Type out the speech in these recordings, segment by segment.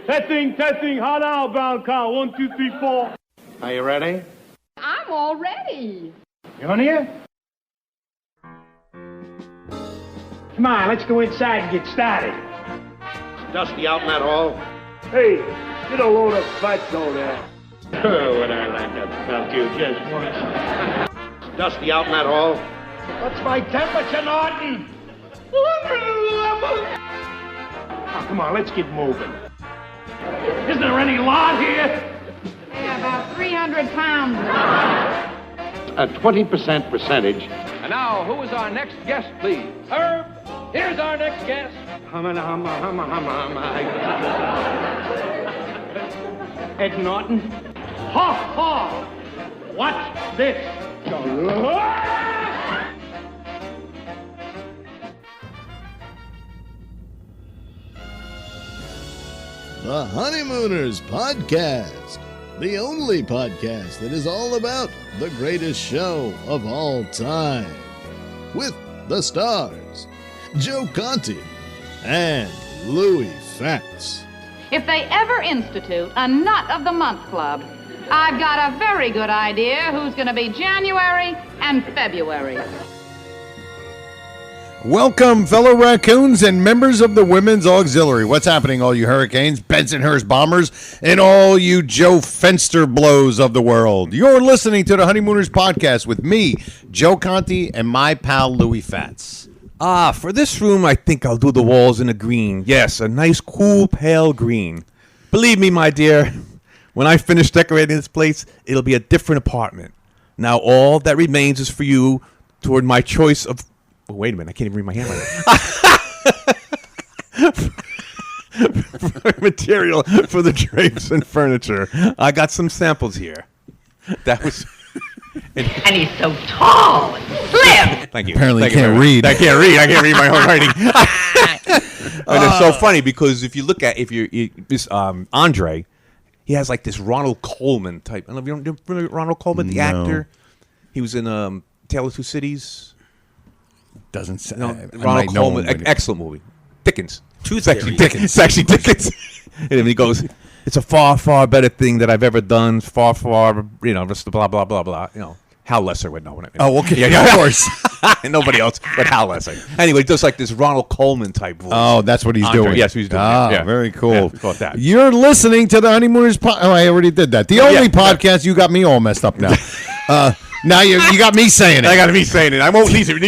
Testing, hot outbound car, 1, 2, 3, 4. Are you ready? I'm all ready. You on here? Come on, let's go inside and get started. Dusty out in that hall? Hey, get a load of butts over there. Oh, would I like to fuck you just once. Dusty out in that hall? What's my temperature, Norton? Oh, come on, let's get moving. Isn't there any lawn here? Yeah, about 300 pounds. A 20% percentage. And now, who is our next guest, please? Herb, here's our next guest. Ed Norton. Ha ha! Watch this. The Honeymooners Podcast, the only podcast that is all about the greatest show of all time. With the stars, Joe Conti and Louis Fatz. If they ever institute a Nut of the Month Club, I've got a very good idea who's going to be January and February. Welcome, fellow raccoons and members of the Women's Auxiliary. What's happening, all you Hurricanes, Bensonhurst Bombers, and all you Joe Fenster blows of the world? You're listening to the Honeymooners Podcast with me, Joe Conti, and my pal Louis Fatz. For this room, I think I'll do the walls in a green. Yes, a nice, cool, pale green. Believe me, my dear, when I finish decorating this place, it'll be a different apartment. Now, all that remains is for you toward my choice of... Oh, wait a minute, I can't even read my handwriting. Material for the drapes and furniture. I got some samples here. That was... And he's so tall and slim. Thank you. Apparently Thank you can't read. I can't read. I can't read my own writing. And it's so funny because if you look at this Andre, he has like this Ronald Coleman type. I don't know if you remember Ronald Coleman, the actor. He was in Tale of Two Cities. Doesn't say. Ronald Coleman, excellent movie. Dickens. Tooth Dickens. It's actually Dickens. And he goes, "It's a far, far better thing that I've ever done. Far, far, just blah, blah, blah, blah. Hal Lesser would know. Oh, okay. Yeah, of course. And nobody else but Hal Lesser. Anyway, just like this Ronald Coleman type voice. Oh, that's what he's doing. Yes, he's doing. Yeah. Very cool. Yeah, thought that. You're listening to the Honeymooners Podcast. Oh, I already did that. The only podcast. You got me all messed up now. Now you got me saying it. I got me saying it. I won't need it.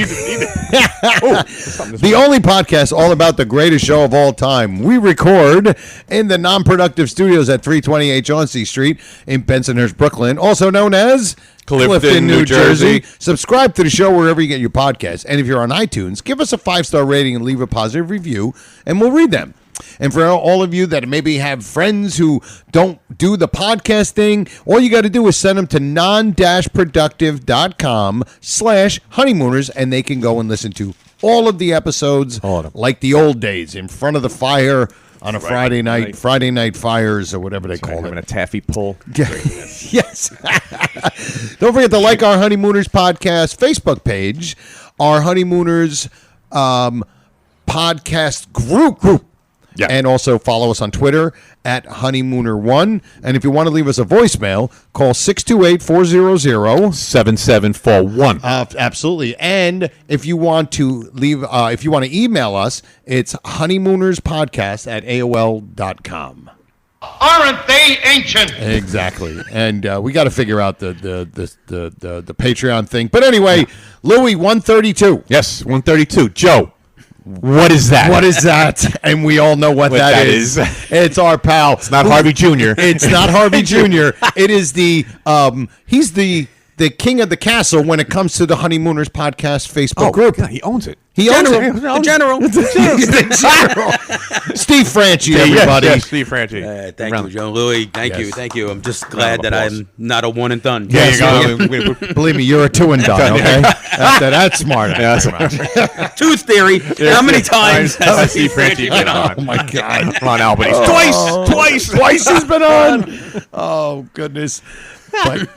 The only podcast all about the greatest show of all time. We record in the Non-Productive Studios at 328 Chauncey Street in Bensonhurst, Brooklyn, also known as Clifton, New Jersey. Subscribe to the show wherever you get your podcasts. And if you're on iTunes, give us a 5-star rating and leave a positive review, and we'll read them. And for all of you that maybe have friends who don't do the podcast thing, all you got to do is send them to non-productive.com/honeymooners, and they can go and listen to all of the episodes like the old days, in front of the fire on a Friday night, Friday night fires or whatever they call it. Having a taffy pull. Yes. Don't forget to like our Honeymooners Podcast Facebook page, our Honeymooners podcast group. Yeah. And also follow us on Twitter at Honeymooner1. And if you want to leave us a voicemail, call 628-400-7741. Absolutely. And if you want to email us, it's honeymoonerspodcast@aol.com. Aren't they ancient? Exactly. And we got to figure out the Patreon thing. But anyway, Louis, 132. Yes, 132. Joe. What is that? What is that? And we all know what that is. It's our pal. It's not Harvey Jr. It's not Harvey Jr. It is he's the king of the castle when it comes to the Honeymooners Podcast Facebook group. God, he owns it. He owns it. The general. Steve Franchi, everybody. Yes, Steve Franchi. Thank you, Joe Louis. Thank you. I'm just glad that I'm not a one and done. Yes, believe me, you're a two and done, okay? That's smart. Yeah, that's smart. Tooth theory. How many times has Steve Franchi been on? Oh, my God. Come on, Albany. Twice he's been on. Oh, goodness. But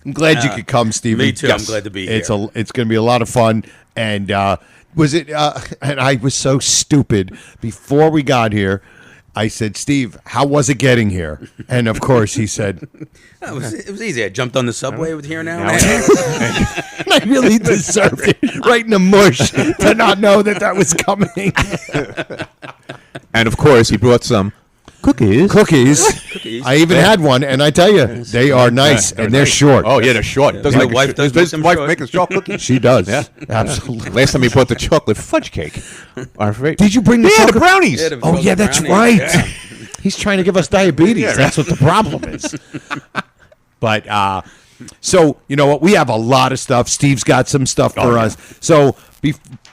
I'm glad you could come, Stevie. Me too. Yes. I'm glad to be here. It's going to be a lot of fun. And was it? And I was so stupid before we got here. I said, Steve, how was it getting here? And of course he said, it was easy. I jumped on the subway with here now. I really deserved it right in the mush to not know that was coming. And of course he brought some cookies. I even had one, and I tell you, they are nice, and they're short. Oh, yeah, they're short. My wife does Does them wife short. make a short cookie? She does. Yeah. Absolutely. Last time he brought the chocolate fudge cake. Our favorite. Did you bring the the chocolate? brownies. Oh, yeah, that's Brownies, right. yeah. He's trying to give us diabetes. That's what the problem is. But, so, you know what? We have a lot of stuff. Steve's got some stuff for us. So,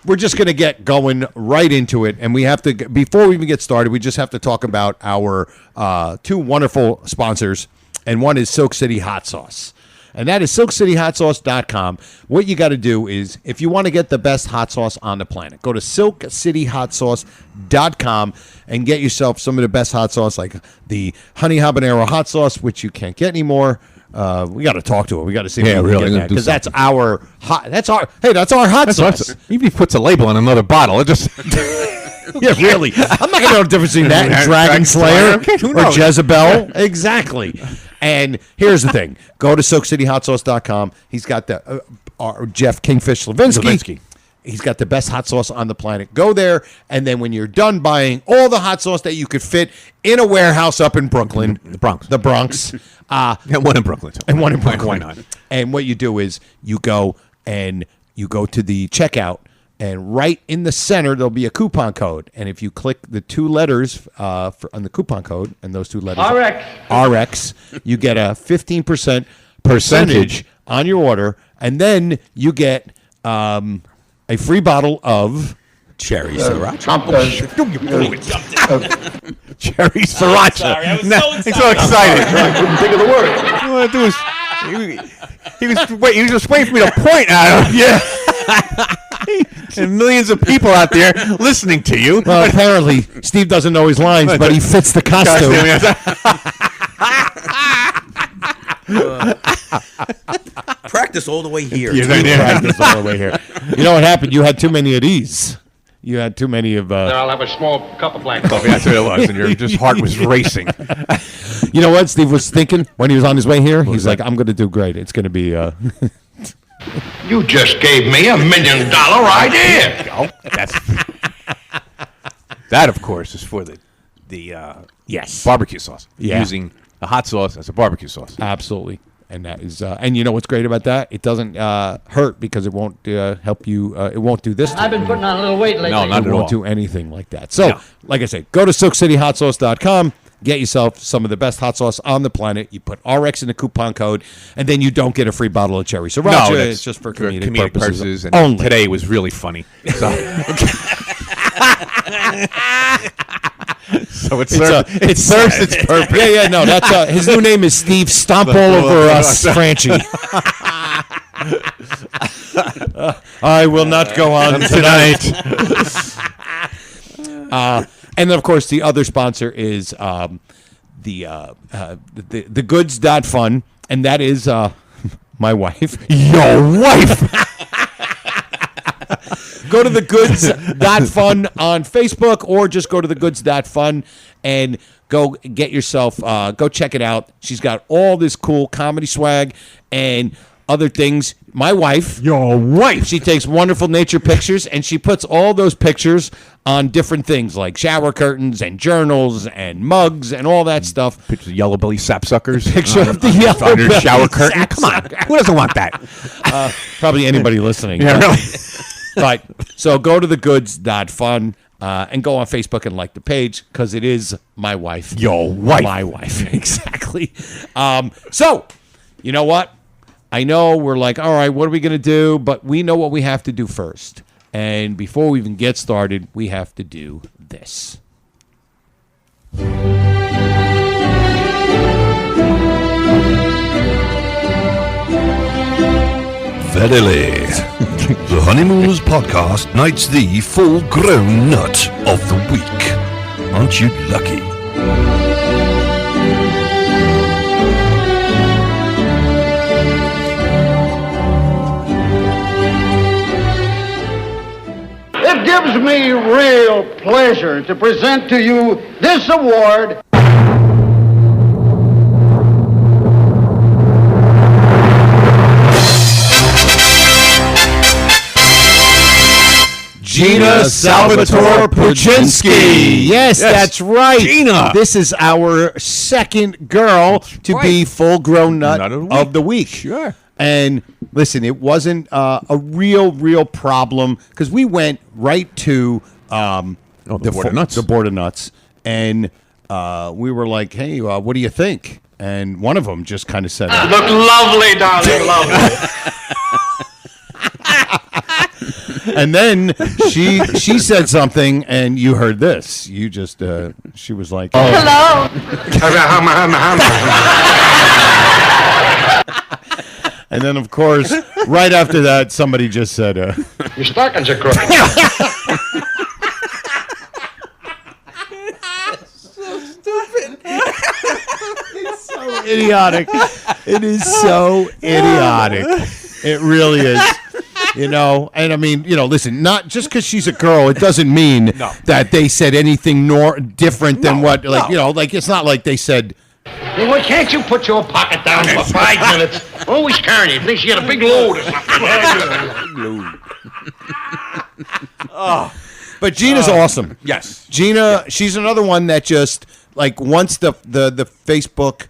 we're just going to get going right into it. And we have to, before we even get started, we just have to talk about our two wonderful sponsors. And one is Silk City Hot Sauce. And that is SilkCityHotSauce.com. What you got to do is, if you want to get the best hot sauce on the planet, go to SilkCityHotSauce.com and get yourself some of the best hot sauce, like the honey habanero hot sauce, which you can't get anymore. We got to talk to it. We got to see if we can get that, because that's our hot. That's our hot sauce. Even if he puts a label on another bottle, it just Yeah, really. I'm not going to know the difference between that and Dragon Slayer Okay, who or knows? Jezebel. Exactly. And here's the thing. Go to SilkCityHotSauce.com. He's got the Jeff Kingfish Levinsky. He's got the best hot sauce on the planet. Go there, and then when you're done buying all the hot sauce that you could fit in a warehouse up in Brooklyn, the Bronx, and one in Brooklyn, too. and one in Brooklyn. Why not? And what you do is you go to the checkout, and right in the center there'll be a coupon code. And if you click the two letters on the coupon code, and those two letters RX, you get a 15% percentage on your order, and then you get a free bottle of Cherry sriracha. Cherry sriracha. Sorry, I was He's so excited. I couldn't think of the word. All I do is he was just waiting for me to point at him. Yeah. And millions of people out there listening to you. Well, apparently, Steve doesn't know his lines, but he fits the costume. Practice all the way here. Practice all the way here. You know what happened? You had too many of these. You had too many of. I'll have a small cup of black coffee. That's what it was, and your heart was racing. You know what Steve was thinking when he was on his way here? He's like, I'm going to do great. It's going to be. You just gave me $1 million idea. Oh, that, of course, is for the Yes. barbecue sauce. Yeah. Using the hot sauce as a barbecue sauce. Absolutely. And that is, and you know what's great about that? It doesn't hurt because it won't help you. It won't do this. I've been putting on a little weight lately. No, not It at won't all. do anything like that. So, No. like I said, go to SilkCityHotSauce.com. Get yourself some of the best hot sauce on the planet. You put RX in the coupon code, and then you don't get a free bottle of cherry sriracha. that's It's just for comedic purposes. And only. today was really funny. So, it serves its purpose. Yeah, no, that's his new name is Steve Stomp All Over Us Franchi. I will not go on tonight. And of course, the other sponsor is the goods.fun, and that is my wife. Your wife. Go to the goods.fun on Facebook, or just go to the goods.fun and go get yourself, go check it out. She's got all this cool comedy swag and other things. My wife. Your wife. She takes wonderful nature pictures, and she puts all those pictures on different things like shower curtains and journals and mugs and all that stuff. Picture of yellow belly sapsuckers. Picture of the yellow on your belly shower curtain. Come on. Who doesn't want that? Probably anybody listening. Yeah, really. Right. So go to thegoods.fun and go on Facebook and like the page, because it is my wife. Your wife. My wife. Exactly. So, you know what? I know we're like, all right, what are we going to do? But we know what we have to do first. And before we even get started, we have to do this. Verily, the Honeymooners podcast knights the full-grown nut of the week. Aren't you lucky? It gives me real pleasure to present to you this award. Gina Salvatore Puchinski. Yes, that's right. Gina. This is our second girl to be full-grown nut of the week. Sure. And listen, it wasn't a real problem because we went right to the Board of Nuts. The Board of Nuts, and we were like, "Hey, what do you think?" And one of them just kind of said, Look lovely, darling, lovely. and then she said something, and you heard this. You just she was like, Hello. and then of course, right after that, somebody just said, Your stockings are crooked. It's so idiotic. It is so idiotic. It really is. You know, and I mean, you know, listen, not just because she's a girl, it doesn't mean that they said anything different than what, like, you know, like, it's not like they said, Hey, why can't you put your pocket down for 5 minutes? Always carrying it. Thinks you got a big load or something. but Gina's awesome. Yes. Gina, she's another one that just, like, once the Facebook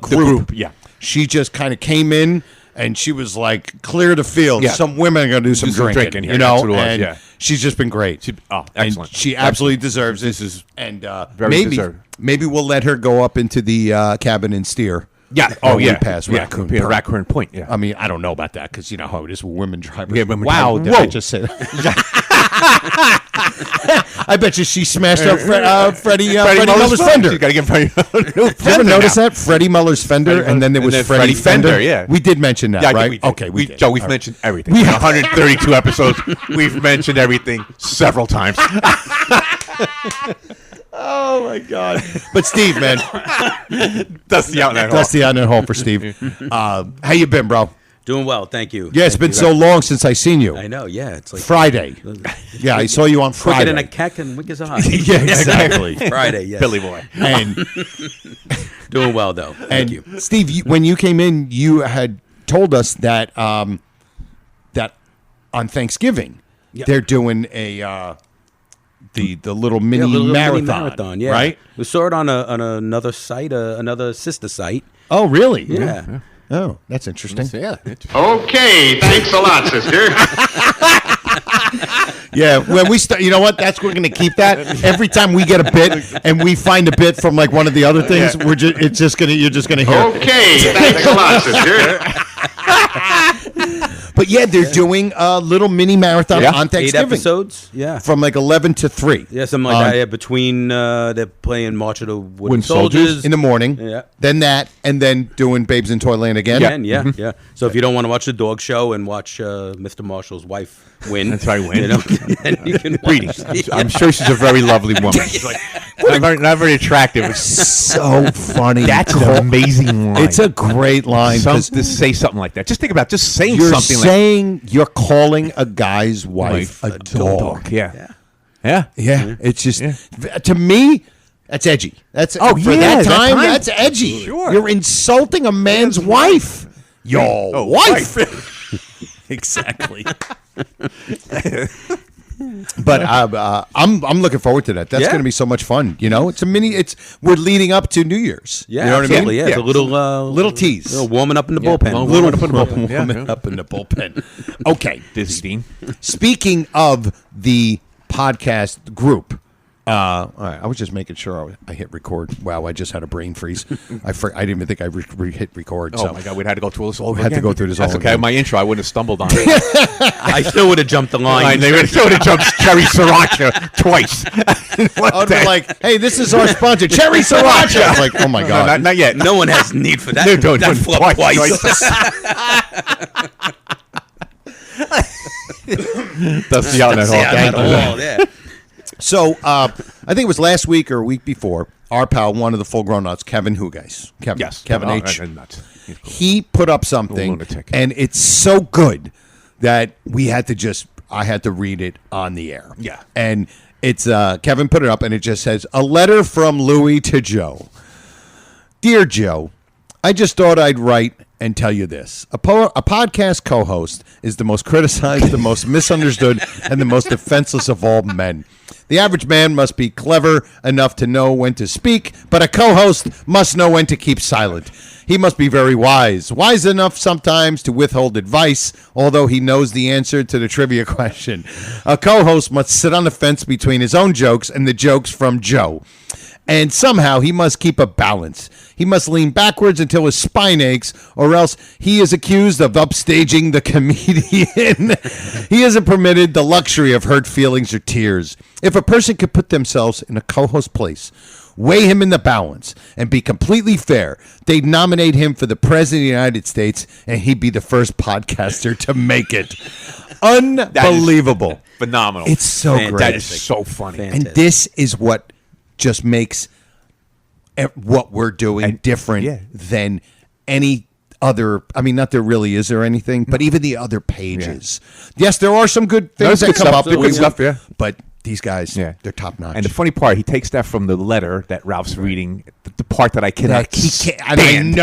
group, she just kind of came in. And she was like, clear the field. Yeah. Some women are going to do some drinking, you know? And she's just been great. Excellent. And she absolutely deserves this. Is and very deserved. Maybe we'll let her go up into the cabin and steer. Yeah. Oh, yeah. Past Raccoon Raccoon Point, yeah. I mean, I don't know about that because you know how it is with women drivers. Yeah, wow, did I just say that? I bet you she smashed up Freddie Muller's fender. She's got to get Freddie Did you ever notice that? Freddie Muller's fender, and then there was Freddie Fender. Yeah. We did mention that, right? Okay, we did. Joe, we've mentioned everything. We have 132 episodes. We've mentioned everything several times. Oh, my God. But Steve, man. Dusty out in that hole. Dusty out in that hole for Steve. How you been, bro? Doing well, thank you. Yeah, it's been so long since I seen you. I know, yeah. It's like Friday. Yeah, I saw you on Friday. Quicker than a cat can wink his eye. Yeah, exactly. Friday, yes. Billy boy. And doing well, though. Thank you. Steve, when you came in, you had told us that that on Thanksgiving they're doing a the little mini marathon, yeah. Right? We saw it on another site, another sister site. Oh, really? Yeah. Oh, that's interesting. Yeah. Okay, thanks a lot, sister. Yeah, when we start, you know what? We're going to keep that. Every time we get a bit and we find a bit from like one of the other things, you're just going to hear. Okay, thanks a lot, sister. But yeah, they're doing a little mini marathon on Thanksgiving. 8 episodes, from like 11 to 3. Yeah, something like that. Yeah, between they're playing March of the Wooden Soldiers in the morning. Yeah. Then that, and then doing Babes in Toyland again. Yeah. So if you don't want to watch the dog show and watch Mr. Marshall's wife win, that's right, win. You know, then you can Greetings. I'm sure she's a very lovely woman. She's like, not very attractive. It's so funny. That's an amazing line. It's a great line. To say something like that. Just think about saying you're something saying you're calling a guy's wife a dog. Yeah. It's just to me, that's edgy. That's for that time. That's edgy. Sure. You're insulting a man's wife. Your wife. Exactly. But I'm looking forward to that. That's going to be so much fun. You know, we're leading up to New Year's. Yeah, you know what I mean? Yeah, it's a little tease. A little warming up in the bullpen. Warming up in the bullpen. Okay, Disney. Speaking of the podcast group. All right, I was just making sure I hit record. Wow, I just had a brain freeze. I didn't even think I hit record. Oh, my God, we'd had to go through this all over again. Had to go through this all That's over okay. again. My intro, I wouldn't have stumbled on it. I still would have jumped the line. They would have jumped Cherry Sriracha twice. They're like, hey, this is our sponsor, Cherry Sriracha. I'm like, oh, my God. No, not yet. No one has need for that. No, that flop twice. That's the out hole. Yeah. So, I think it was last week or a week before, our pal, one of the full-grown nuts, Kevin Hugues. Kevin H. Cool. He put up something, and it's so good that we had to just I had to read it on the air. Yeah. And it's Kevin put it up, and it just says, "A letter from Louie to Joe. Dear Joe, I just thought I'd write and tell you this. A podcast co-host is the most criticized, the most misunderstood, and the most defenseless of all men. The average man must be clever enough to know when to speak, but a co-host must know when to keep silent. He must be very wise enough sometimes to withhold advice, although he knows the answer to the trivia question. A co-host must sit on the fence between his own jokes and the jokes from Joe. And somehow he must keep a balance. He must lean backwards until his spine aches, or else he is accused of upstaging the comedian. He isn't permitted the luxury of hurt feelings or tears. If a person could put themselves in a co-host place, weigh him in the balance, and be completely fair, they'd nominate him for the President of the United States, and he'd be the first podcaster to make it. Unbelievable. Phenomenal. It's so Fantastic. great. That is so funny. Fantastic. And this is what just makes what we're doing different than any other. I mean, not there really is there anything, but even the other pages. Yes, there are some good things that come up. Good stuff, yeah. But these guys, they're top notch. And the funny part, he takes that from the letter that Ralph's reading, the part that I cannot and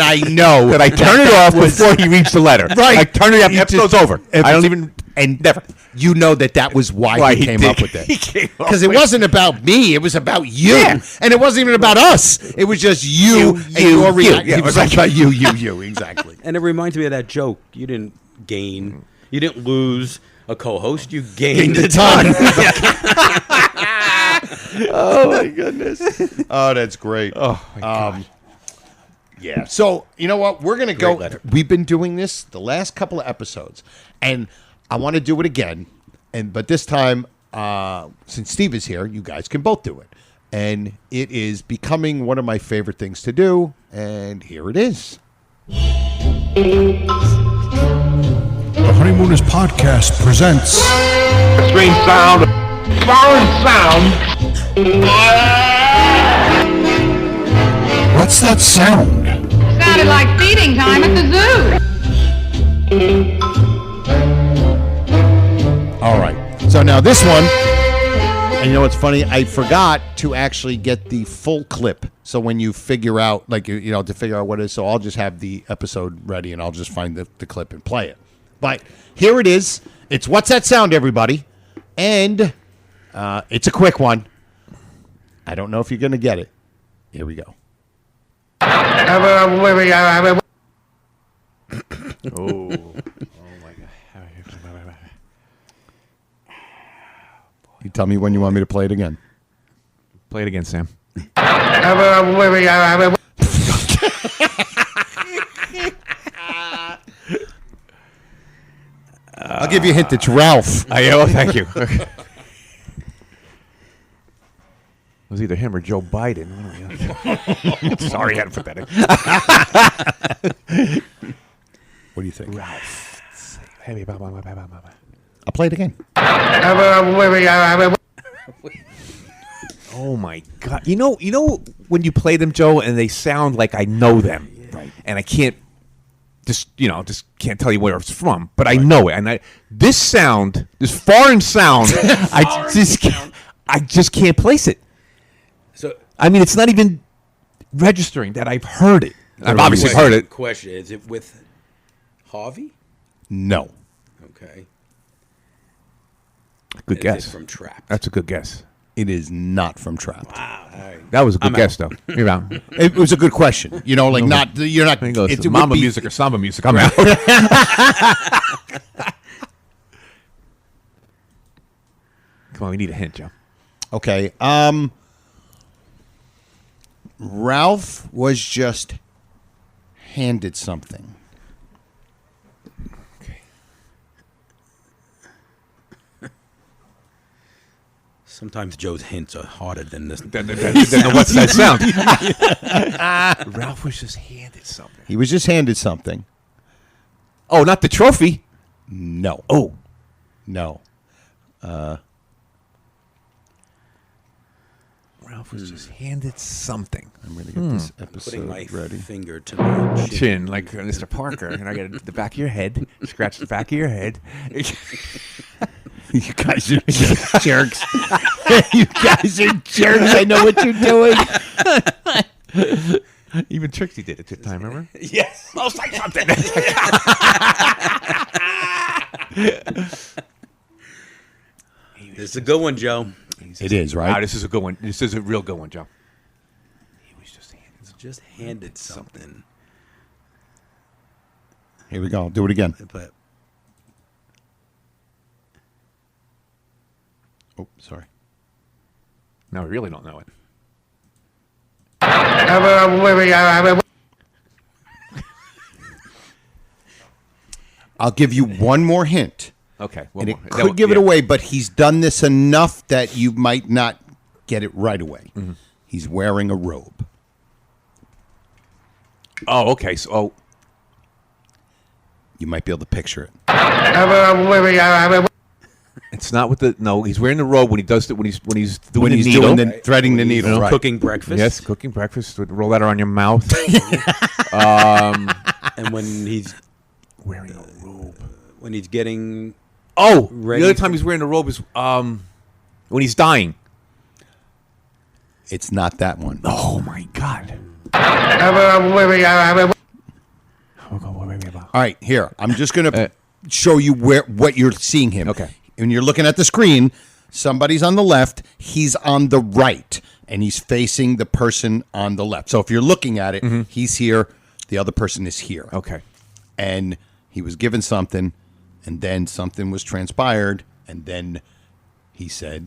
I know that I turn it off before he reads the letter. Right. I turn it off, the episode's over. I don't even... And never. You know that was why he came up with it. Because it wasn't about me. It was about you. Yeah. And it wasn't even about us. It was just you and your reaction. Yeah, it was like about you. Exactly. And it reminds me of that joke. You didn't gain. You didn't lose a co-host. You gained a ton. Oh, my goodness. Oh, that's great. Oh, my God. Yeah. So, you know what? We're going to go. Letter. We've been doing this the last couple of episodes. And I want to do it again. But this time, since Steve is here, you guys can both do it. And it is becoming one of my favorite things to do. And here it is. The Honeymooners podcast presents Strange sound. Foreign sound. What's that sound? Sounded like feeding time at the zoo. All right. So now this one, and you know what's funny? I forgot to actually get the full clip. So when you figure out, to figure out what it is, so I'll just have the episode ready and I'll just find the clip and play it. But here it is. It's What's That Sound, everybody? And it's a quick one. I don't know if you're going to get it. Here we go. Oh. You tell me when you want me to play it again. Play it again, Sam. I'll give you a hint. It's Ralph. Thank you. It was either him or Joe Biden. Sorry, I had to put that in. What do you think? Ralph. I'll play it again. Oh my God! You know when you play them, Joe, and they sound like I know them, right? And I can't just can't tell you where it's from, but I know it. And this foreign sound, I just can't place it. So I mean, it's not even registering that I've heard it. I've obviously heard it. Question: is it with Harvey? No. Okay. Good Is guess. it from Trapped? That's a good guess. It is not from Trapped. Wow. All right. That was a good guess, though. You're out. It was a good question. You're not. He goes, it Mama would be- music or Samba music. I'm out. Come on, we need a hint, Joe. Okay. Ralph was just handed something. Sometimes Joe's hints are harder than this. Then what's that sound? Ralph was just handed something. He was just handed something. Oh, not the trophy. No. Oh, no. Ralph Ralph was just handed something. I'm going to get this Putting episode my ready. finger to my Chin, like Mr. Parker. And I get the back of your head, scratch the back of your head. You guys are jerks. You guys are jerks. I know what you're doing. Even Trixie did it this time, remember? Yes. I'll say something. This is a good one, Joe. It is, right? This is a good one. This is a real good one, Joe. He was just handed something. Here we go. Do it again. But oh, sorry. No, we really don't know it. I'll give you one more hint. Okay. And it could give it away, but he's done this enough that you might not get it right away. Mm-hmm. He's wearing a robe. Oh, okay. So, you might be able to picture it. It's not with the he's wearing the robe when he does it when he's doing When the he's needle. doing threading the needle, right. Cooking breakfast. Yes, cooking breakfast. Roll that around your mouth. And when he's wearing a robe. When he's getting the other time he's wearing the robe is when he's dying. It's not that one. Oh my God. All right, here. I'm just going to show you what you're seeing him. Okay. When you're looking at the screen, somebody's on the left, he's on the right, and he's facing the person on the left. So if you're looking at it, he's here, the other person is here. Okay. And he was given something, and then something was transpired, and then he said...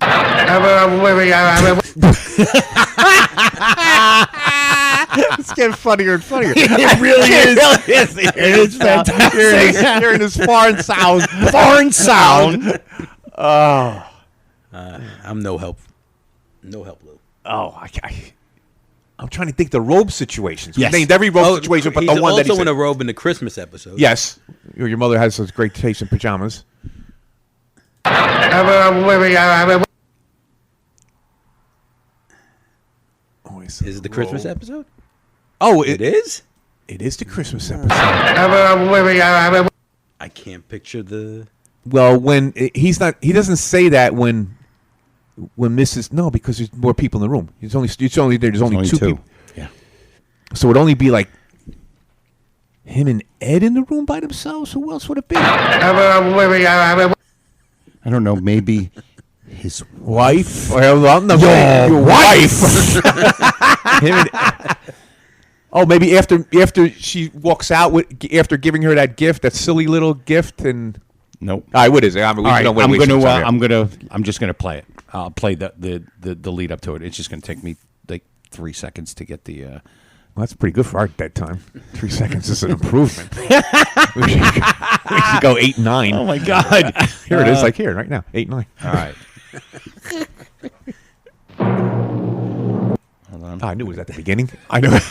It's getting funnier and funnier. It really is. It is fantastic. Hearing this foreign sound. Foreign sound. Oh. I'm no help. No help, Lou. Oh, I'm trying to think the robe situations. Yes. We named every robe situation, but He's the one that he also in said. a robe in the Christmas episode. Yes. Your mother has such great taste in pajamas. Is it the Christmas episode? Oh, it is? It is the Christmas episode. I can't picture the... Well, when he doesn't say that when Mrs. No, because there's more people in the room. There's only two people. Yeah. So it'd only be like him and Ed in the room by themselves. Who else would it be? I don't know, maybe his wife. Well, no, your wife. Him and, maybe after she walks out after giving her that gift, that silly little gift, and nope. All right, what is it? I'm just gonna play it. I'll play the lead up to it. It's just gonna take me like 3 seconds to get the. Well, that's pretty good for our bedtime. 3 seconds is an improvement. we should go 8, 9. Oh my God! Here it is, like here, right now, 8, 9. All right. Hold on. I knew it was at the beginning. I knew it.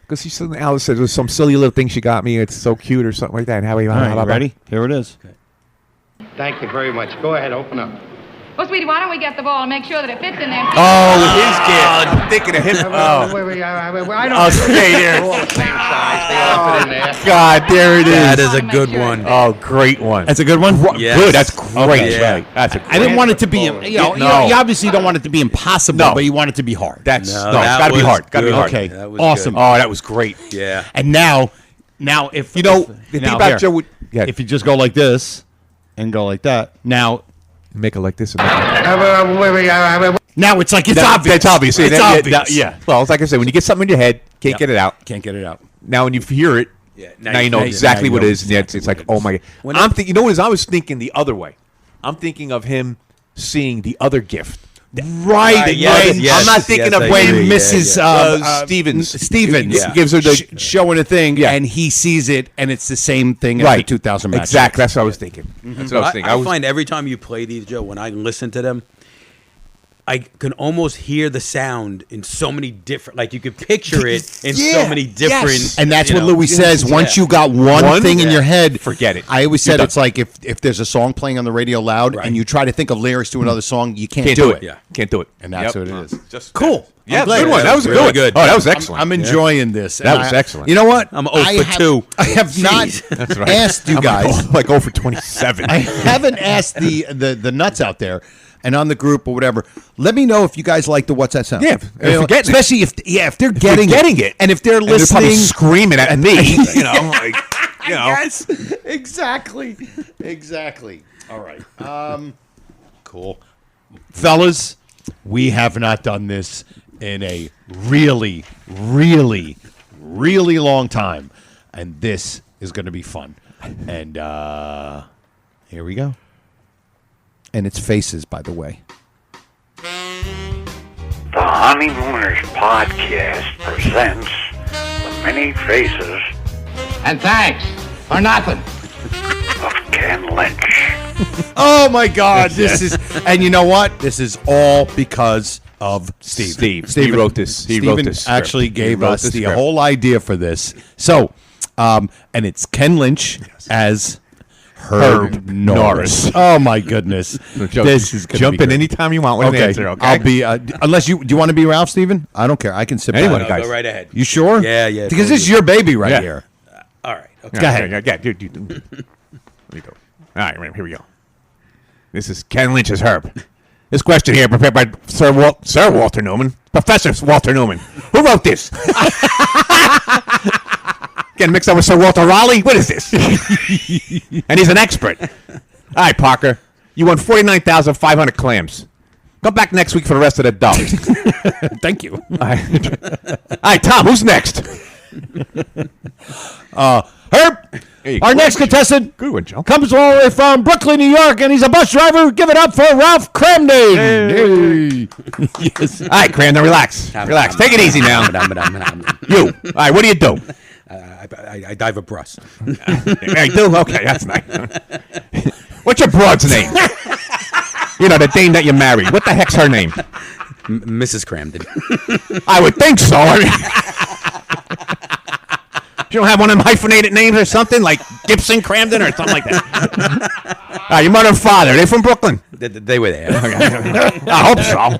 Because Alice said there's some silly little thing she got me. It's so cute or something like that. And how ready? Here it is. Okay. Thank you very much. Go ahead, open up. Well, sweetie, why don't we get the ball and make sure that it fits in there? Oh, his gift. I'm thinking of him. I don't stay there. All the same size. They all fit in there. God, there it is. That is a good one. Oh, great one. That's a good one? Yes. Good. That's great. Okay. Yeah. That's a great I didn't want it to be, you obviously don't want it to be impossible, but you want it to be hard. It's that got to be hard. Got to be hard. Okay, That was awesome. good. Oh, that was great. Yeah. And now if The thing about Joe would... Yeah. if you just go like this and go like that, now Make it like this. now it's like it's obvious. It's obvious. It's obvious. Yeah. Well, it's like I said, when you get something in your head, can't get it out. Can't get it out. Now, when you hear it, now you know exactly what it is. And it's like, oh my God. I'm thinking. You know what it is? I was thinking the other way. I'm thinking of him seeing the other gift. Right. Yes, I'm not thinking of I when agree. Mrs. Stevens gives her showing a thing, Yeah. and he sees it, and it's the same thing as the 2000 match. Exactly. That's what I was thinking. That's what I was thinking. I find every time you play these, Joe, when I listen to them, I can almost hear the sound in so many different, like you could picture it in so many different. Yes. And that's what know, Louis says. Once you got one thing in your head, forget it. I always said it's like if there's a song playing on the radio loud and you try to think of lyrics to another song, you can't do it. Yeah, can't do it. And that's what it is. Just cool. Yeah, glad. good one. That was really good. good. Oh, that was excellent. I'm enjoying this. That was excellent. You know what? I'm 0 for 2. I have not That's right. asked you guys. like 0 for 27. I haven't asked the nuts out there and on the group or whatever. Let me know if you guys like the What's That Sound? Yeah, especially if they're getting it, and if they're and they're listening, probably screaming at me. You know, like Yes, exactly. All right, cool, fellas. We have not done this in a really, really, really long time, and this is going to be fun. And here we go. And it's faces, by the way. The Honeymooners podcast presents the many faces And thanks for nothing. of Ken Lynch. Oh my God! This is, and you know what? This is all because of Steve. He wrote this. He Steven wrote this. actually script. gave He wrote us this the script. whole idea for this. So, and it's Ken Lynch as Herb Norris. Oh my goodness! This is gonna Jump be in great. anytime you want with an answer. Okay. I'll be unless you do. You want to be Ralph, Steven? I don't care. I can sit Anyone, back. guys. Go right ahead. You sure? Yeah, yeah, Because this is your baby right here. All right. Okay. Go ahead. Yeah. There you go. All right, here we go. This is Ken Lynch's Herb. This question here prepared by Sir Walter Newman, Professor Walter Newman. Who wrote this? Getting mixed up with Sir Walter Raleigh? What is this? And he's an expert. All right, Parker. You won 49,500 clams. Come back next week for the rest of the dough. Thank you. All right, Tom, who's next? Herb, Hey, our good next one, contestant Good one, Joe. comes all the way from Brooklyn, New York, and he's a bus driver. Give it up for Ralph Cramden. Hey. Yes. All right, Crandon, relax. Relax. Take it easy now. You. All right, what do you do? I dive a brush. I do? Okay, that's nice. What's your broad's name? You know, the dame that you married. What the heck's her name? Mrs. Cramden. I would think so. I mean, you don't have one of them hyphenated names or something like Gibson Cramden or something like that. Your mother and father, are they from Brooklyn? They were there. I hope so.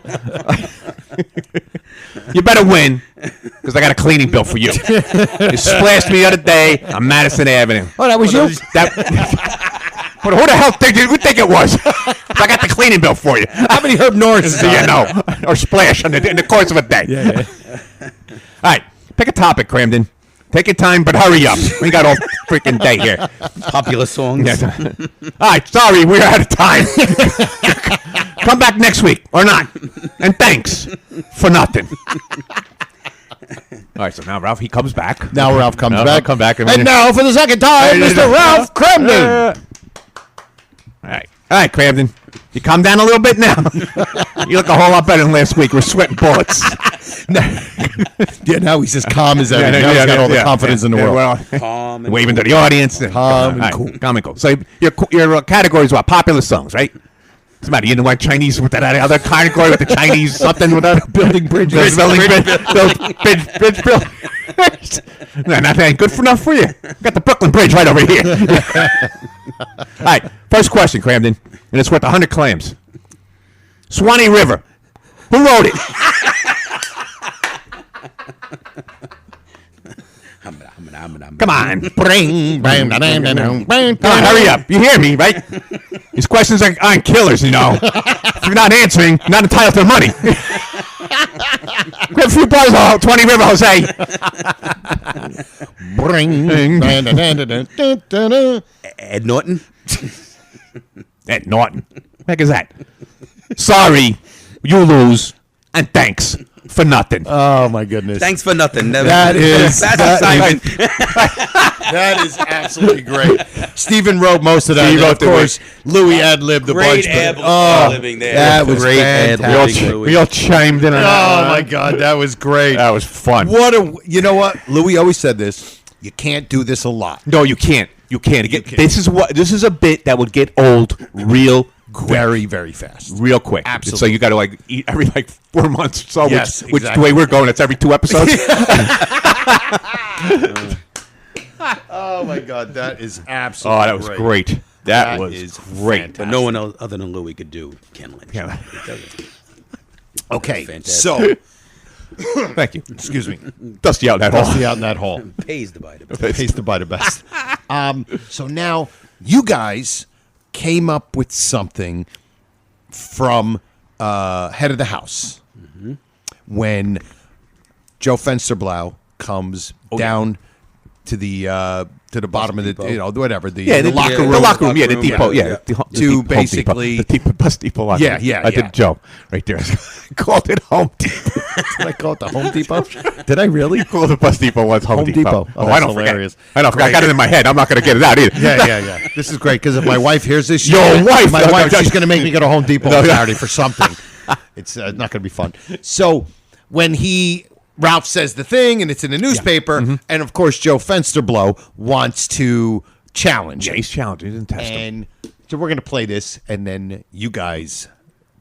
You better win because I got a cleaning bill for you. You splashed me the other day on Madison Avenue. Oh, that was you? But who the hell think you think it was? I got the cleaning bill for you. How many Herb Norris Do you know? Or splash in the course of a day. Yeah. All right, pick a topic, Cramden. Take your time, but hurry up. We got all freaking day here. Popular songs. Yes. All right, sorry, we're out of time. Come back next week, or not. And thanks for nothing. All right, so now Ralph, he comes back. Now Ralph comes back. Come back. And now, for the second time, Mr. Ralph Cramden. All right, Cramden. You calm down a little bit now. You look a whole lot better than last week. We're sweating bullets. Yeah, now he's as calm as ever. Now he's got all the confidence in the world. Well, Calm and waving to the audience. Calm and All right, cool. Calm and cool. So your category is what? Popular songs, right? What's the matter? You didn't want Chinese with that other category with the Chinese something with that? Building bridges. Bridge bill. No, that ain't good enough for you. Got the Brooklyn Bridge right over here. All right, first question, Cramden, and it's worth 100 clams. Swanee River. Who wrote it? Come on. Come on, hurry up. You hear me, right? These questions aren't killers, you know. If you're not answering, you're not entitled to the money. Grab a few bars of 20 River, Jose. Ed Norton. Ed Norton. What the heck is that? Sorry, you lose, and thanks for nothing. Oh, my goodness. Thanks for nothing. That is That is absolutely great. Stephen wrote most of that. He And wrote of the course, Louis ad-libbed a Great bunch. ad-libbing there. That was Great fantastic. ad-libbing. We all chimed in on that. Oh, my God, that was great. That was fun. You know what? Louis always said this. You can't do this a lot. No, you can't. You can't. This is a bit that would get old real very, very fast. Real quick. Absolutely. So you got to like eat every like 4 months or so. Yes, which exactly. the way we're going, it's every 2 episodes. Oh my God, that is absolutely. Oh, that was great. That was is great. fantastic. But no one else other than Louis could do Ken Lynch. Yeah. Okay, Fantastic. so Thank you. excuse me, Dusty out in that hall. Dusty out in that hall. Pays to buy the Pays to buy the best. So now you guys came up with something from head of the house when Joe Fensterblau comes down to the bottom of the whatever the locker room. The locker room, yeah, the depot, yeah. To basically the bus depot locker room. Yeah. I did Joe right there. I called it Home Depot. Did I call it the Home Depot? Did I really? Call the bus depot was Home Depot. Oh, I don't hilarious. forget. I don't forget. I got it in my head. I'm not going to get it out either. Yeah. This is great because if my wife hears this, Your wife. my No, wife, no, she's going to make me go to Home Depot No, on no. Saturday for something. It's not going to be fun. So when Ralph says the thing and it's in the newspaper, and of course Joe Fensterblau wants to challenge. Yeah, he's challenging. He didn't test him. And so we're going to play this, and then you guys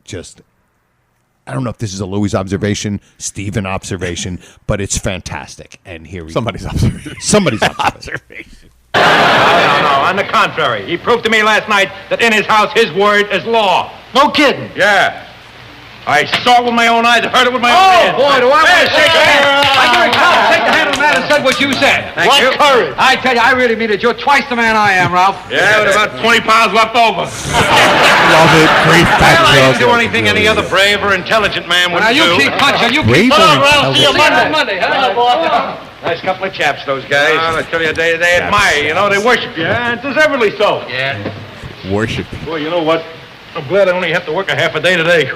just. I don't know if this is a Louis observation, Steven observation, but it's fantastic. And here we Somebody's observation. Somebody's observation. No. On the contrary, he proved to me last night that in his house, his word is law. No kidding. Yeah. I saw it with my own eyes, heard it with my own ears. boy, do I want to shake your hand. I give it Ralph, shake the hand of the man who said what you said. What courage. I tell you, I really mean it. You're twice the man I am, Ralph. Yeah, with about 20 pounds left over. Love it. Great Well, fat I joke. didn't do anything any other brave or intelligent man would Now, you do. keep punching. You Brave keep or punching. intelligent? See you Monday, huh? Nice couple of chaps, those guys. I tell you, they admire you, know, they worship you, and deservedly so. Yeah. Worship. Boy, you know what? I'm glad I only have to work a half a day today.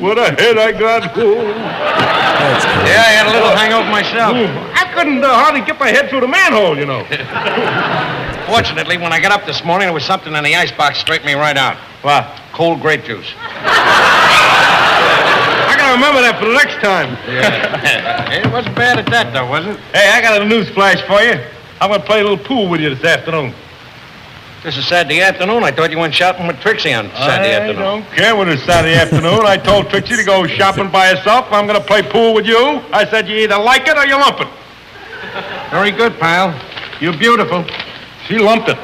What a head I got. Yeah, I had a little hangover myself. I couldn't hardly get my head through the manhole, you know. Fortunately, when I got up this morning, there was something in the icebox straightened me right out. What? Cold grape juice. I gotta remember that for the next time. Yeah. It wasn't bad at that, though, was it? Hey, I got a news flash for you. I'm gonna play a little pool with you this afternoon. This is Saturday afternoon. I thought you went shopping with Trixie on Saturday afternoon. I don't care whether it's Saturday afternoon. I told Trixie to go shopping by herself. I'm going to play pool with you. I said you either like it or you lump it. Very good, pal. You're beautiful. She lumped it.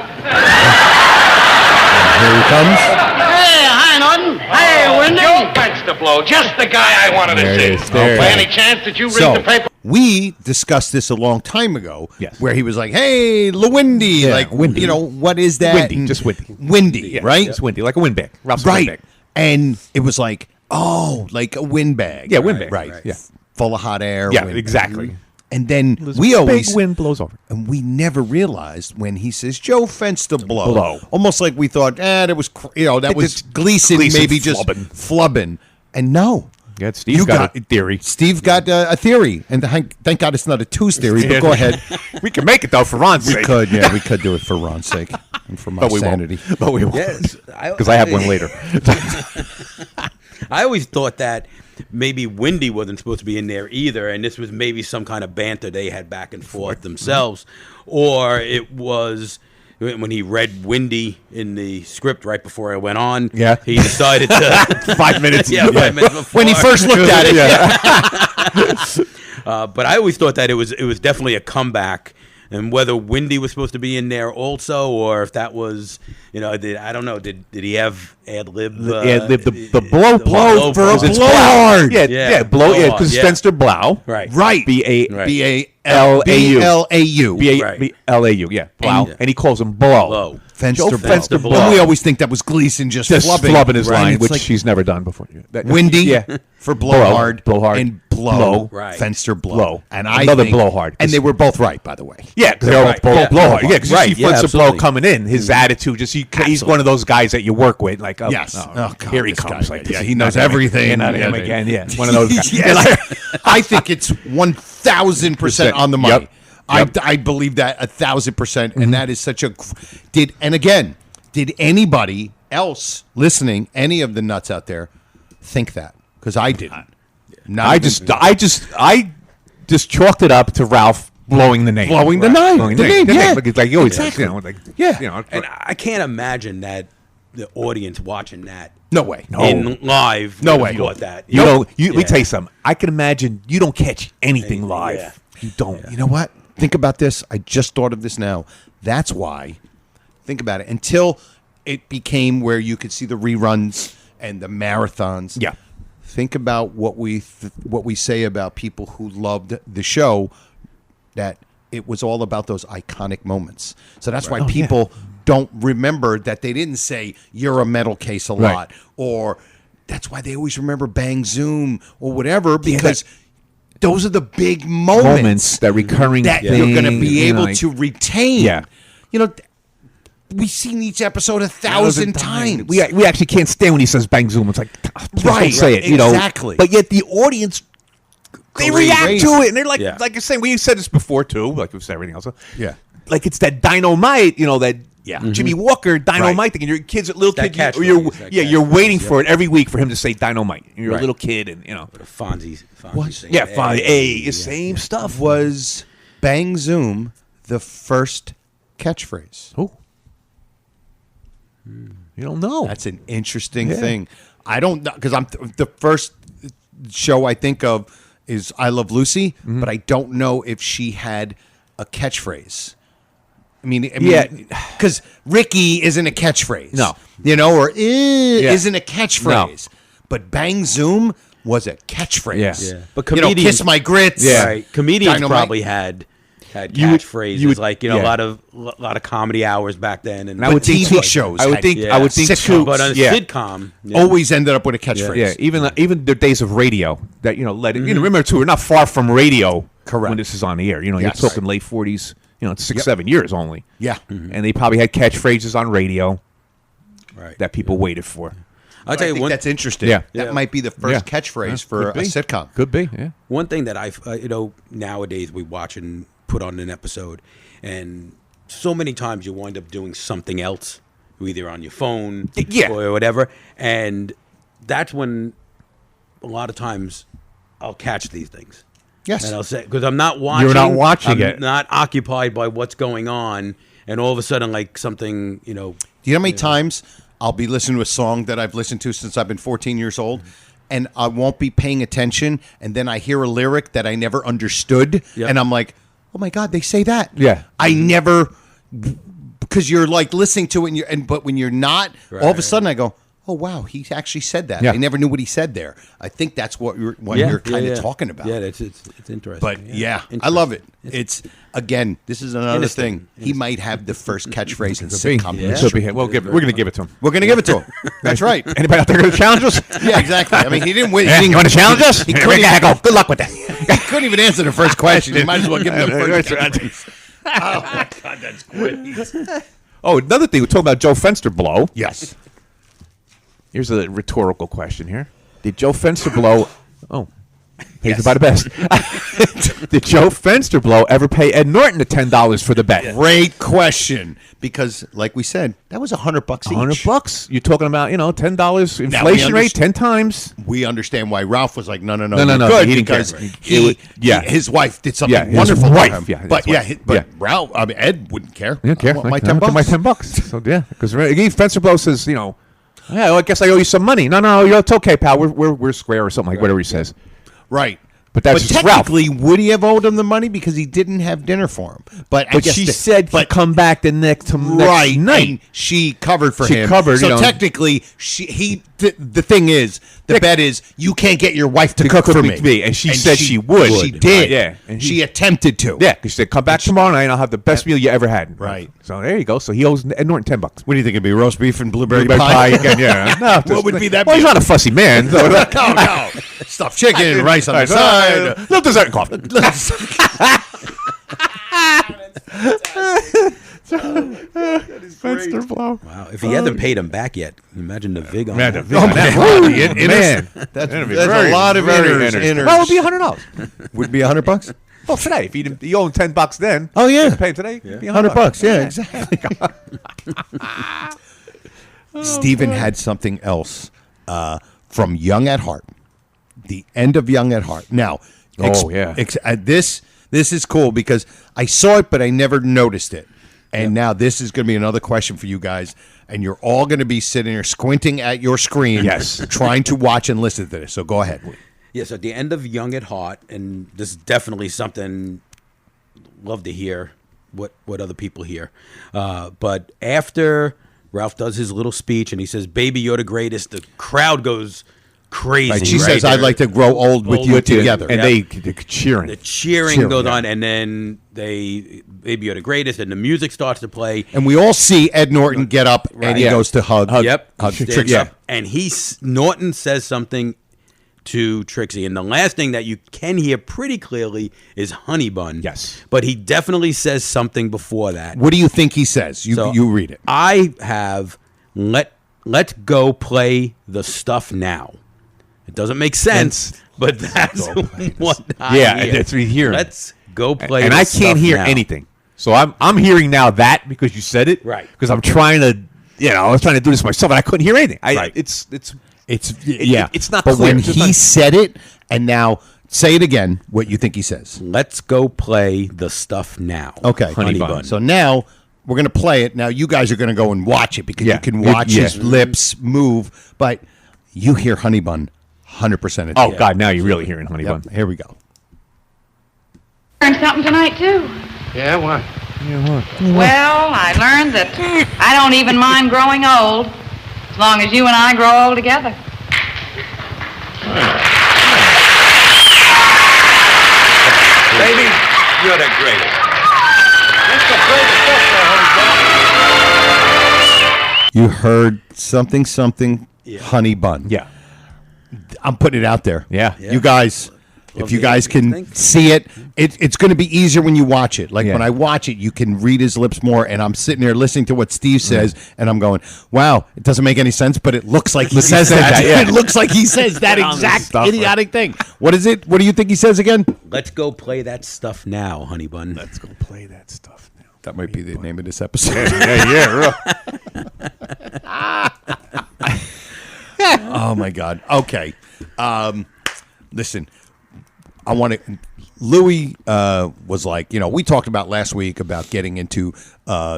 Here he comes. Hey, hi, Norton. Hey, Wendy. Joe Fensterblau, just the guy I wanted to see. By any chance did you read the paper? We discussed this a long time ago, Yes. where he was like, "Hey, LaWindy, like, Windy. you know, what is that?" Windy, And just windy. Windy, Yeah, right? It's windy, like a windbag. Ralph's Right. windbag. And it was like, oh, like a windbag. Yeah, windbag. Right. Yeah. Full of hot air. Yeah, wind. exactly. And then This we always big wind blows over. and we never realized when he says Joe Fensterblau, Blow. almost like we thought, that was that was It's Gleason maybe just flubbing. And no. Yeah, Steve's You got a theory. Steve got a theory, and thank God it's not a twos theory. But go ahead. We can make it though for Ron's We sake. could, yeah, we could do it for Ron's sake and for my But we sanity. won't. But we won't. Yes, Because I have one later. I always thought that maybe Windy wasn't supposed to be in there either, and this was maybe some kind of banter they had back and forth themselves, or it was when he read Windy in the script right before I went on. Yeah. He decided to 5 minutes. Yeah, 5 minutes before. When he first looked at it, But I always thought that it was definitely a comeback. And whether Windy was supposed to be in there also, or if that was, I don't know. Did he have ad lib? The blow for a because it's blowhard. Yeah, blow. Yeah, because yeah. Spencer Blau. Right. B-A-L-A-U. B-A-L-A-U. Yeah, Blau. And- And he calls him Blow. Blow. Fensterblau. And we always think that was Gleason just flubbing his Right. line, It's which like he's never done before. Windy Yeah. for blowhard, Blowhard. and blow, Right. Fensterblau. Blow. And I Another think, blowhard. And they were both right, by the way. Yeah, because they're Right. both Yeah. blowhard. Yeah, because Right. you see Yeah, Fenster Blow absolutely. coming in, his attitude, just he's one of those guys that you work with. Like, Yes. God, here he this comes. guy. Like, Yeah, he knows everything. Not him Yeah, again. Yeah, one of those guys. Yes. I think it's 1,000% on the money. Yep. I believe that 1,000%, and that is such a did anybody else listening, any of the nuts out there, think that? Because I didn't. I just chalked it up to Ralph blowing the name. Blowing the name. Blowing The name, yeah. Like he always Exactly. does. Yeah. And I can't imagine that the audience watching that. No way. In live. No would way. have thought that. You don't. Let me tell you something. I can imagine you don't catch anything live. Yeah. You don't. You know what? Think about this. I just thought of this now. That's why. Think about it. Until it became where you could see the reruns and the marathons. Yeah. Think about what we say about people who loved the show, that it was all about those iconic moments. So that's why people don't remember that they didn't say you're a metal case a lot, or that's why they always remember Bang Zoom or whatever, because those are the big moments that recurring that thing, you're going to be able like, to retain. Yeah. You know, we've seen each episode 1,000 times. We actually can't stand when he says "bang zoom." It's like, please Right, don't say it. You exactly. know, but yet the audience, they react to it, and they're like, Yeah. like you're saying. We said this before too, like we've said everything else. Yeah. Like it's that dynamite, you know, that Jimmy Walker dynamite Right. thing, and your kids, little That kid, catchphrase, you're that you're catchphrase, waiting for it every week for him to say dynamite. And you're Right. a little kid, and you know, Fonzie saying, yeah, "Hey." fine, the same stuff. Was Bang Zoom the first catchphrase? Oh, you don't know. That's an interesting thing. I don't know, because the first show I think of is I Love Lucy, but I don't know if she had a catchphrase. I mean, because Ricky isn't a catchphrase. No. You know, or isn't a catchphrase. No. But Bang Zoom was a catchphrase. Yeah. But You know, comedians, Kiss My Grits. right? Comedians Dynamite. probably had You would- catchphrases, you would- like, you know, yeah. a lot of comedy hours back then, and I would think TV too- shows I would had- think. yeah. I would think Sitcoms. too. but on a yeah. sitcom, Always ended up with a catchphrase. Yeah, even the days of radio that led. You know, remember too, we're not far from radio. Correct. When this is on the air, Yes. you're talking late 40s. It's 6-7 years only. Yeah. And they probably had catchphrases on radio right? that people waited for. I'll tell I you think one. that's interesting. Yeah. That Yeah. might be the first Yeah. catchphrase Yeah, for a could be. sitcom. Could be, yeah. One thing that I've, nowadays we watch and put on an episode, and so many times you wind up doing something else, either on your phone or whatever, and that's when a lot of times I'll catch these things. Yes. And I'll say, because I'm not watching. You're not watching I'm it. not occupied by what's going on, and all of a sudden, like something, Do you know how many times I'll be listening to a song that I've listened to since I've been 14 years old, and I won't be paying attention, and then I hear a lyric that I never understood, Yep. and I'm like, oh my God, they say that. Yeah. I never, because you're like listening to it, but when you're not, all of a sudden I go, oh wow, he actually said that. Yeah. I never knew what he said there. I think that's what you're kind of talking about. Yeah, it's interesting. But I love it. It's again, this is another thing. He might have the first catchphrase in sitcom history. Could be. We're going to give it to him. We're going to give it to him. That's right. Anybody out there going to challenge us? Yeah, exactly. I mean, he didn't win. You want to challenge us? He couldn't even, go. Good luck with that. he couldn't even answer the first question. You might as well give him the first catchphrase. Oh my God, that's great. Oh, another thing. We're talking about Joe Fensterblow. Yes. Here's a rhetorical question here. Did Joe Fensterblow... Oh. Pays about the best. Did Joe Fensterblow ever pay Ed Norton the $10 for the bet? Great question. Because, like we said, that was $100 each. $100. You're talking about, $10 inflation rate, 10 times. We understand why Ralph was like, no, No, good, he didn't because care. his wife did something his wonderful wife, for him. yeah, but his wife, but Ralph, I mean, Ed wouldn't care. He didn't care. I want my I want $10. my $10. So, yeah. Because Fensterblow says, yeah, well, I guess I owe you some money. No, it's okay, pal. We're square or something like whatever he says. Right. But that's just technically, would he have owed him the money because he didn't have dinner for him? But I guess she said, but come back the next right night. and she covered for She him. covered, So technically, the thing is, the bet is you can't get your wife to cook for me. And she said she would. She did. Yeah. And she attempted to. Yeah. She said, come back tomorrow night and I'll have the best meal you ever had. Right. So there you go. So he owes Ed Norton $10. What do you think it'd be? Roast beef and blueberry Pie again, yeah. No, what would be that? Well, he's not a fussy man. So. No. Stuffed chicken and rice on the side. Little dessert and coffee. Fensterblow. Wow, if he hasn't paid him back yet, imagine the vig on Man, that. the vig on that. Man, that's a lot of inners. Well, it would be $100. Would be $100. Well, today, if he owed him $10 then. Oh yeah, pay him today. It'd be $100. Yeah, exactly. Stephen had something else from Young at Heart. The end of Young at Heart. Now, this is cool because I saw it, but I never noticed it. And now this is going to be another question for you guys. And you're all going to be sitting here squinting at your screen, trying to watch and listen to this. So go ahead. Yes, at the end of Young at Heart, and this is definitely something love to hear what other people hear. But after Ralph does his little speech and he says, "Baby, you're the greatest," the crowd goes crazy. Right. She says, "I'd like to grow old with you together." And they're cheering. The cheering goes on, and then "Baby, you're the greatest," and the music starts to play. And we all see Ed Norton get up, and he goes to hug. Yep. Hug Trixie. And Norton says something to Trixie. And the last thing that you can hear pretty clearly is Honey Bun. Yes. But he definitely says something before that. What do you think he says? You read it. I have let's go play the stuff now. It doesn't make sense, but that's what I hear. That's what we hear. Let's go play and the I can't hear now. anything. So I'm hearing now that because you said it. Right. Because I'm trying to, I was trying to do this myself and I couldn't hear anything. Right. It's not But clear. when he said it, and now say it again, what you think he says. Let's go play the stuff now. Okay. Honey Bun. So now we're going to play it. Now you guys are going to go and watch it because you can watch his lips move. But you hear Honey Bun 100% of the Oh, God, now you're really hearing Honey Bun. Here we go. Learned something tonight, too. Yeah, what? Well, I learned that I don't even mind growing old, as long as you and I grow old together. Baby, you're the greatest. You heard something, Honey Bun. Yeah. I'm putting it out there. Yeah. You guys, Love if you to guys hear what you can think. see it, it's going to be easier when you watch it. Like when I watch it, you can read his lips more, and I'm sitting there listening to what Steve says, and I'm going, wow, it doesn't make any sense, but it looks like he says that. It looks like he says that exact idiotic thing. What is it? What do you think he says again? Let's go play that stuff now, Honey Bun. Let's go play that stuff now. That might be the name of this episode. Oh, my God. Okay. Listen, I want to. Louis was like, we talked about last week about getting into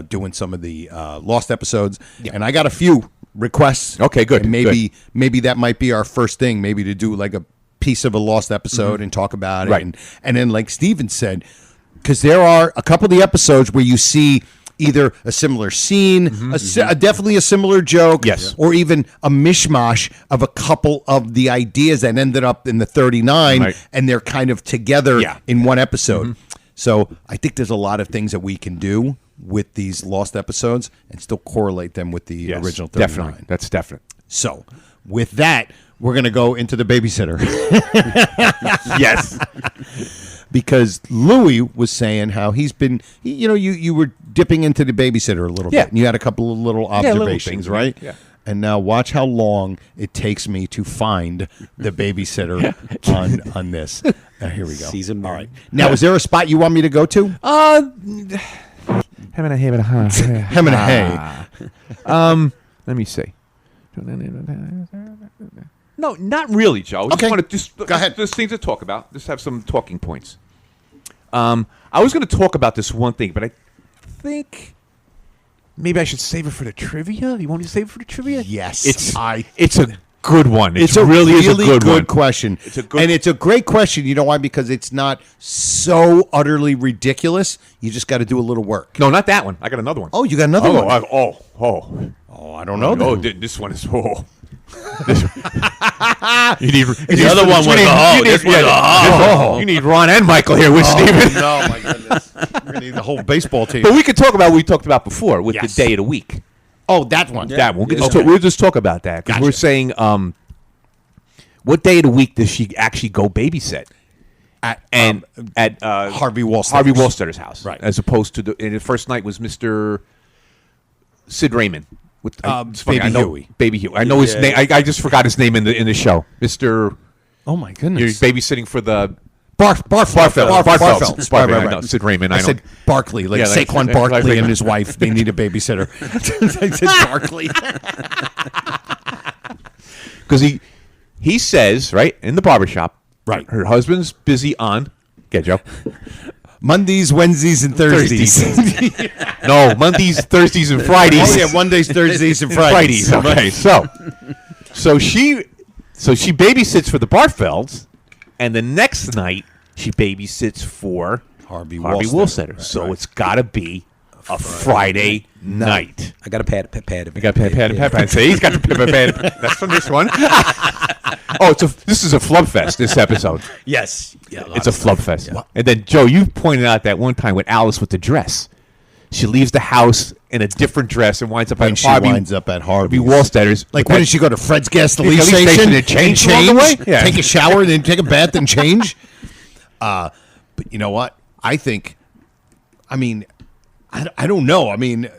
doing some of the Lost episodes, and I got a few requests. Okay, good. And maybe that might be our first thing, maybe to do like a piece of a Lost episode and talk about it. Right. And then, like Steven said, because there are a couple of the episodes where you see either a similar scene, definitely a similar joke, or even a mishmash of a couple of the ideas that ended up in the 39, and they're kind of together in one episode. So I think there's a lot of things that we can do with these Lost episodes and still correlate them with the original 39. Definitely. That's definite. So with that, we're going to go into the babysitter. Yes. Because Louis was saying how he's been, you were dipping into the babysitter a little bit, and you had a couple of little observations, little things, right? Yeah. And now watch how long it takes me to find the babysitter on this. Here we go. Season 1. All right. Now, is there a spot you want me to go to? Hem and a hay. Let me see. No, not really, Joe. Okay. Go ahead. There's things to talk about. Just have some talking points. I was going to talk about this one thing, but I think maybe I should save it for the trivia. You want me to save it for the trivia? Yes. It's a good one. It's a really good question. It's a good and it's a great question. You know why? Because it's not so utterly ridiculous. You just got to do a little work. No, not that one. I got another one. Oh, you got another one? I don't know. Oh, this one is. The other one was You need Ron and Michael here with Steven. No, my goodness. We're going to need the whole baseball team. But we could talk about what we talked about before with the day of the week. Oh, that one. That one. We'll just talk about that. Because we're saying, what day of the week does she actually go babysit? At Harvey Wallstetter's. Harvey Wallstetter's house. Right. As opposed to the first night was Mr. Sid Raymond. With Baby Huey. I know his name. I just forgot his name in the show. Mr. Oh my goodness! You're babysitting for the Barfeld. Right. No, Sid Raymond. I said Barkley, like Saquon Barkley and his wife. They need a babysitter. I said Barkley because he says right in the barbershop. Right, her husband's busy on. Get Joe. Mondays, Wednesdays, and Thursdays. No, Mondays, Thursdays, and Fridays. Oh yeah, Mondays, Thursdays, and Fridays. Okay, so she babysits for the Bartfelds, and the next night she babysits for Harvey Woolstetter. So it's got to be a Friday night. I got a pad. I got pad. Say he's got the pad. That's from this one. This is a flub fest. This episode. Yes. Yeah, it's a flub fest. Yeah. And then Joe, you pointed out that one time with Alice with the dress. She leaves the house in a different dress and winds up at Harvey Woolstetter's. Like, when did she go to Fred's gasoline station and change? Yeah. Take a shower and then take a bath and change? But you know what? I don't know. I mean,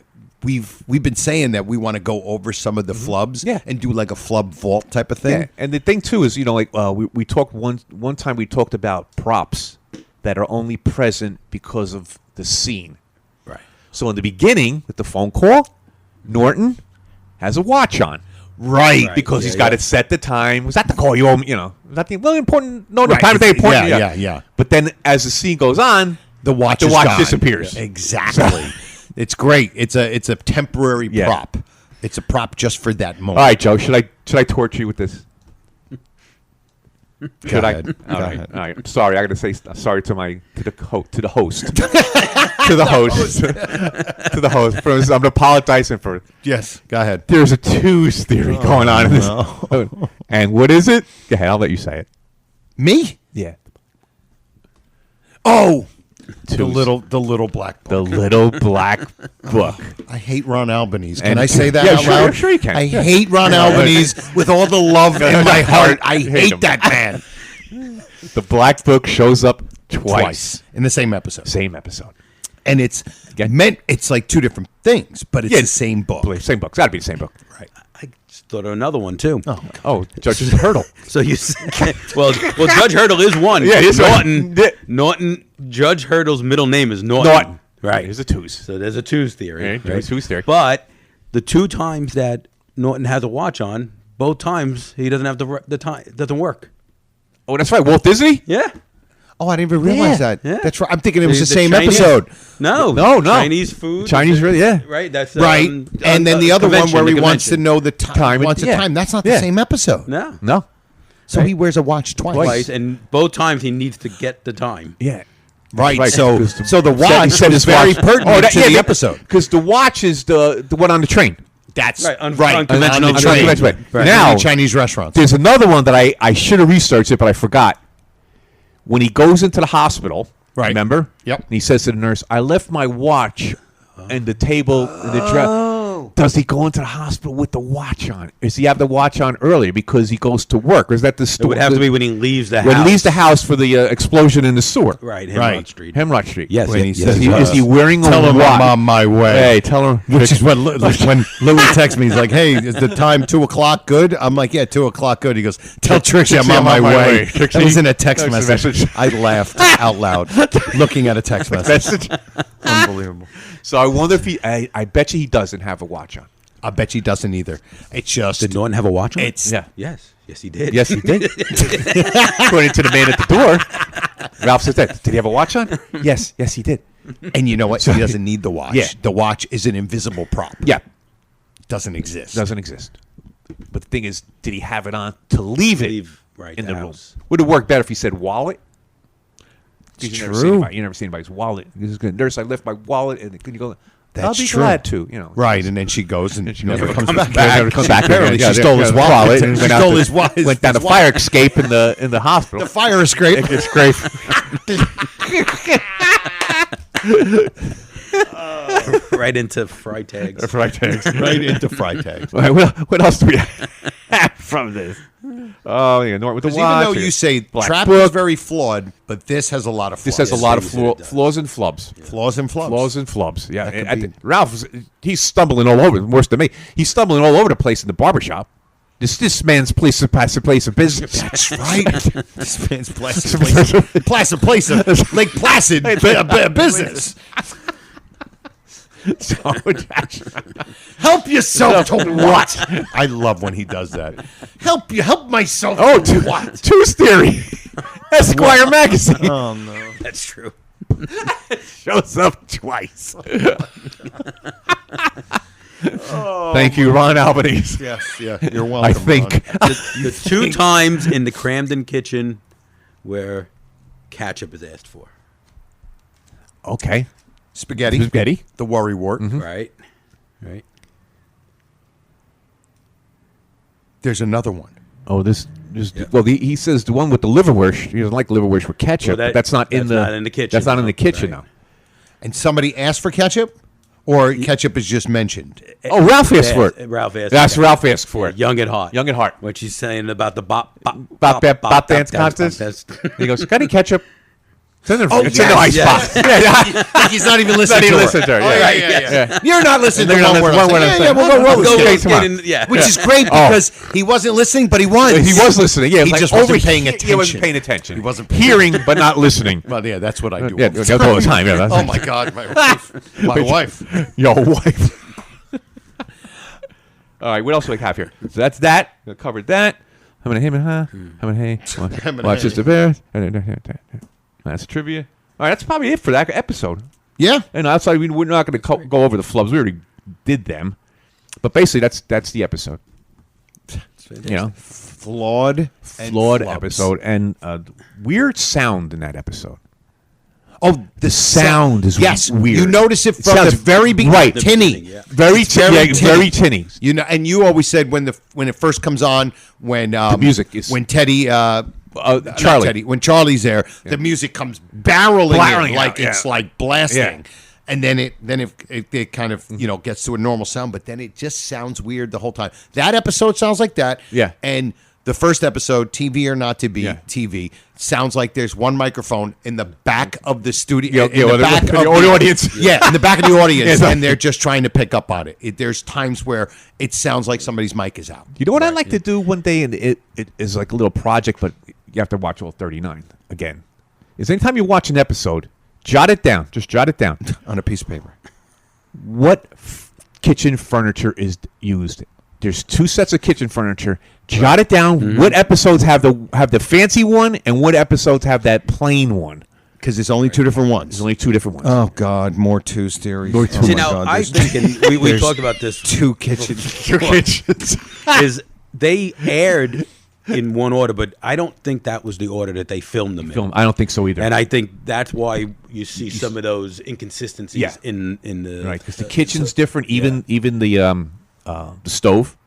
we've been saying that we want to go over some of the flubs and do like a flub vault type of thing. Yeah. And the thing too is, we talked one time we talked about props that are only present because of the scene. Right. So in the beginning with the phone call, Norton has a watch on. Right. Because he's got it set the time. Was that the call? Was that the important? No, the time of day important. Yeah. But then as the scene goes on, the watch disappears. Yeah, exactly. It's great. It's a temporary prop. It's a prop just for that moment. All right, Joe. Should I torture you with this? Go ahead. All right. I'm sorry. I got to say sorry to the host. to the host. I'm going to apologize for it. Yes. Go ahead. There's a twos theory going on in this. No. And what is it? Go ahead. I'll let you say it. Me? Yeah. Oh. The little black book. The little black book. I hate Ron Albanese. Can I say that out loud? Sure you can. I hate Ron Albanese with all the love in my heart. I hate that man. The black book shows up twice in the same episode. And it's like two different things, but it's the same book. Same book. It's got to be the same book. Right. I just thought of another one too. Oh, Judge Hurdle. So you well, Judge Hurdle is one. Yeah, he's Norton. Norton. Judge Hurdle's middle name is Norton. Right. There's a twos. So there's a twos theory. Right? There's a twos theory. But the two times that Norton has a watch on, both times he doesn't have the time. It doesn't work. Oh, that's right. Walt Disney? Yeah. Oh, I didn't even realize that. Yeah. That's right. I'm thinking it was the same Chinese, episode. No. Chinese food. Right. That's right. And then the other one where he wants to know the time. Wants the time. That's not the same episode. No. So he wears a watch twice. And both times he needs to get the time. Yeah. Right. So the watch is very pertinent to the episode. Because the watch is the one on the train. That's right. Unconventional on the train. Right. Now, Chinese restaurants. There's another one that I should have researched it, but I forgot. When he goes into the hospital, remember? Yep. And he says to the nurse, I left my watch in the table in the dress. Does he go into the hospital with the watch on? Does he have the watch on earlier because he goes to work? Or is that the It would have to be when he leaves the house. When he leaves the house for the explosion in the sewer. Right, Hemlock Street. Hemlock Street. Yes. When he says, is he wearing a tell him watch? I'm on my way. Hey, tell him. Which is when Louis texts me. He's like, hey, is the time 2:00 good? I'm like, yeah, 2:00 good. He goes, tell Trixie I'm on my way. That was in a text message. I laughed out loud looking at a text message. Unbelievable. So I wonder if I bet you he doesn't have a watch on. I bet he doesn't either. It's just. Did Norton have a watch on? Yes. Yes, he did. Yes, he did. According to the man at the door, Ralph says that. Did he have a watch on? Yes, he did. And you know what? He doesn't need the watch. Yeah. The watch is an invisible prop. Yeah. Doesn't exist. But the thing is, did he have it on to leave it in the house. room? Would it work better if he said wallet? It's true. You never seen anybody's wallet. He's going, nurse, I left my wallet, and can you go? That's I'll be true. glad to. You know, right? And then she goes and she never comes back. Never comes back. Apparently, she stole his wallet. And She stole his wallet. Went down the fire escape in the hospital. The fire escape. Escape. Right into fry tags. Right into fry tags. Right, what else do we have from this? Oh, yeah, Norton with the watch. Even though you say Trap book. is very flawed, but this has a lot of flaws. This has a lot of flaws and flubs. Flaws and flubs. Flaws and flubs. Yeah. Ralph, he's stumbling all over. Worse than me. He's stumbling all over the place in the barbershop. This man's place of business. That's right. This man's place of Lake Placid business. So, help yourself to what? I love when he does that. Help myself to what? Twos Theory. Esquire magazine. Oh, no. That's true. Shows up twice. Thank you, Ron Albanese. Yes, yeah, you're welcome. I think Ron. The 2 times in the Camden kitchen where ketchup is asked for. Okay. Spaghetti. The worrywart. Mm-hmm. Right. There's another one. Oh, well, he says the one with the liverwurst. He doesn't like liverwurst with ketchup. Well, but that's not in not in the kitchen. That's not in the kitchen Right. now. And somebody asked for ketchup, or ketchup is just mentioned. Oh, Ralph asked for it. Ralph asked. That's Ralph asked for it. Young at heart. Young at heart. What she's saying about the bop dance contest. He goes, got any ketchup? It's in the icebox. He's not even listening to her. Yeah. You're not listening to They're one not word. listening. We'll go roll Go straight which is great because he wasn't listening, but he was. He was listening. Yeah, he like just wasn't paying attention. He wasn't paying attention. He wasn't hearing, but not listening. Well, yeah, that's what I do. Yeah, all the time. Yeah, oh my God, my wife. My wife. Your wife. All right, what else do we have here? So that's that. We covered that. How many hey? Watch this the bear. That's trivia. All right, that's probably it for that episode. Yeah. And outside, we're not going to go over the flubs. We already did them. But basically, that's the episode. You know, flawed episode, and weird sound in that episode. Oh, the sound is weird. You notice it from the very beginning, right? Tinny, very tinny. You know, and you always said when it first comes on, when the music is when Teddy. Charlie. When Charlie's there, the music comes barreling in, like out, it's like blasting, Yeah. and then it kind of gets to a normal sound, but then it just sounds weird the whole time. That episode sounds like that, Yeah. And the first episode, TV or Not to Be TV, sounds like there's one microphone in the back of the studio, in the back of the audience. Yeah, in the back of the audience, and they're just trying to pick up on it. There's times where it sounds like somebody's mic is out. You know what I'd like to do one day, and it is like a little project, but you have to watch all 39 again. Is anytime you watch an episode, jot it down. Just jot it down on a piece of paper. What kitchen furniture is used? There's 2 sets of kitchen furniture. Jot it down. Mm-hmm. What episodes have the fancy one, and what episodes have that plain one? Because there's only 2 different ones. There's only 2 different ones. Oh God, more 2 theories. More 2. See, now I think, and we talked about this. 2 kitchens. 2 kitchens. Is they aired in one order, but I don't think that was the order that they filmed them in. I don't think so either. And I think that's why you see some of those inconsistencies in the right, because the kitchen's different. Even the stove.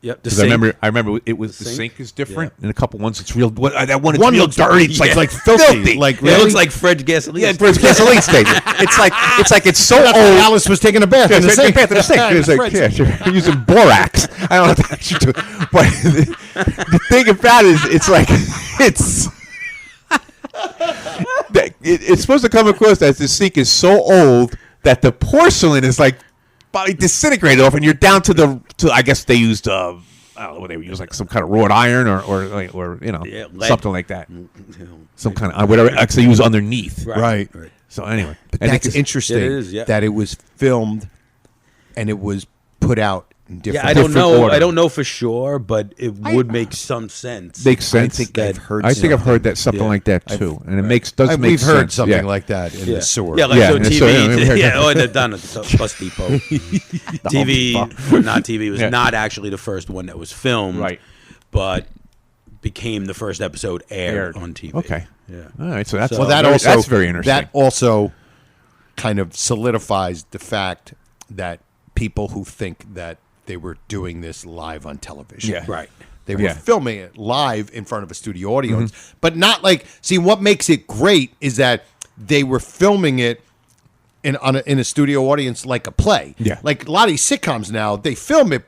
Yep, because I remember it was the sink is different, and a couple ones it's real. That one is one real looks dirty. It's like filthy. Like it looks like Fred's gasoline. Yeah, Fred's gasoline station. It's like it's so old. Alice was taking a bath in the sink. It's like you're using borax. I don't know what that should do, but the thing about it is, it's like it's supposed to come across as the sink is so old that the porcelain is like disintegrated off, and you're down to I guess they used I don't know what they would use, like some kind of wrought iron or something like that, some kind of whatever they use underneath. Right. So anyway, but that's interesting that it was filmed and it was put out in different. Yeah, I don't know. Order. I don't know for sure, but it would make some sense. Makes sense. I think I've heard that something like that too, and it does make sense. We've heard something like that in the sewer. Yeah, like so TV. Or down at the bus depot. TV, not TV, was not actually the first one that was filmed, right? But became the first episode aired on TV. Okay. Yeah. All right. So that's that's very interesting. That also kind of solidifies the fact that people who think that they were doing this live on television. Yeah. Right. They were filming it live in front of a studio audience, but not like. See, what makes it great is that they were filming it in a studio audience like a play. Yeah. Like a lot of these sitcoms now, they film it,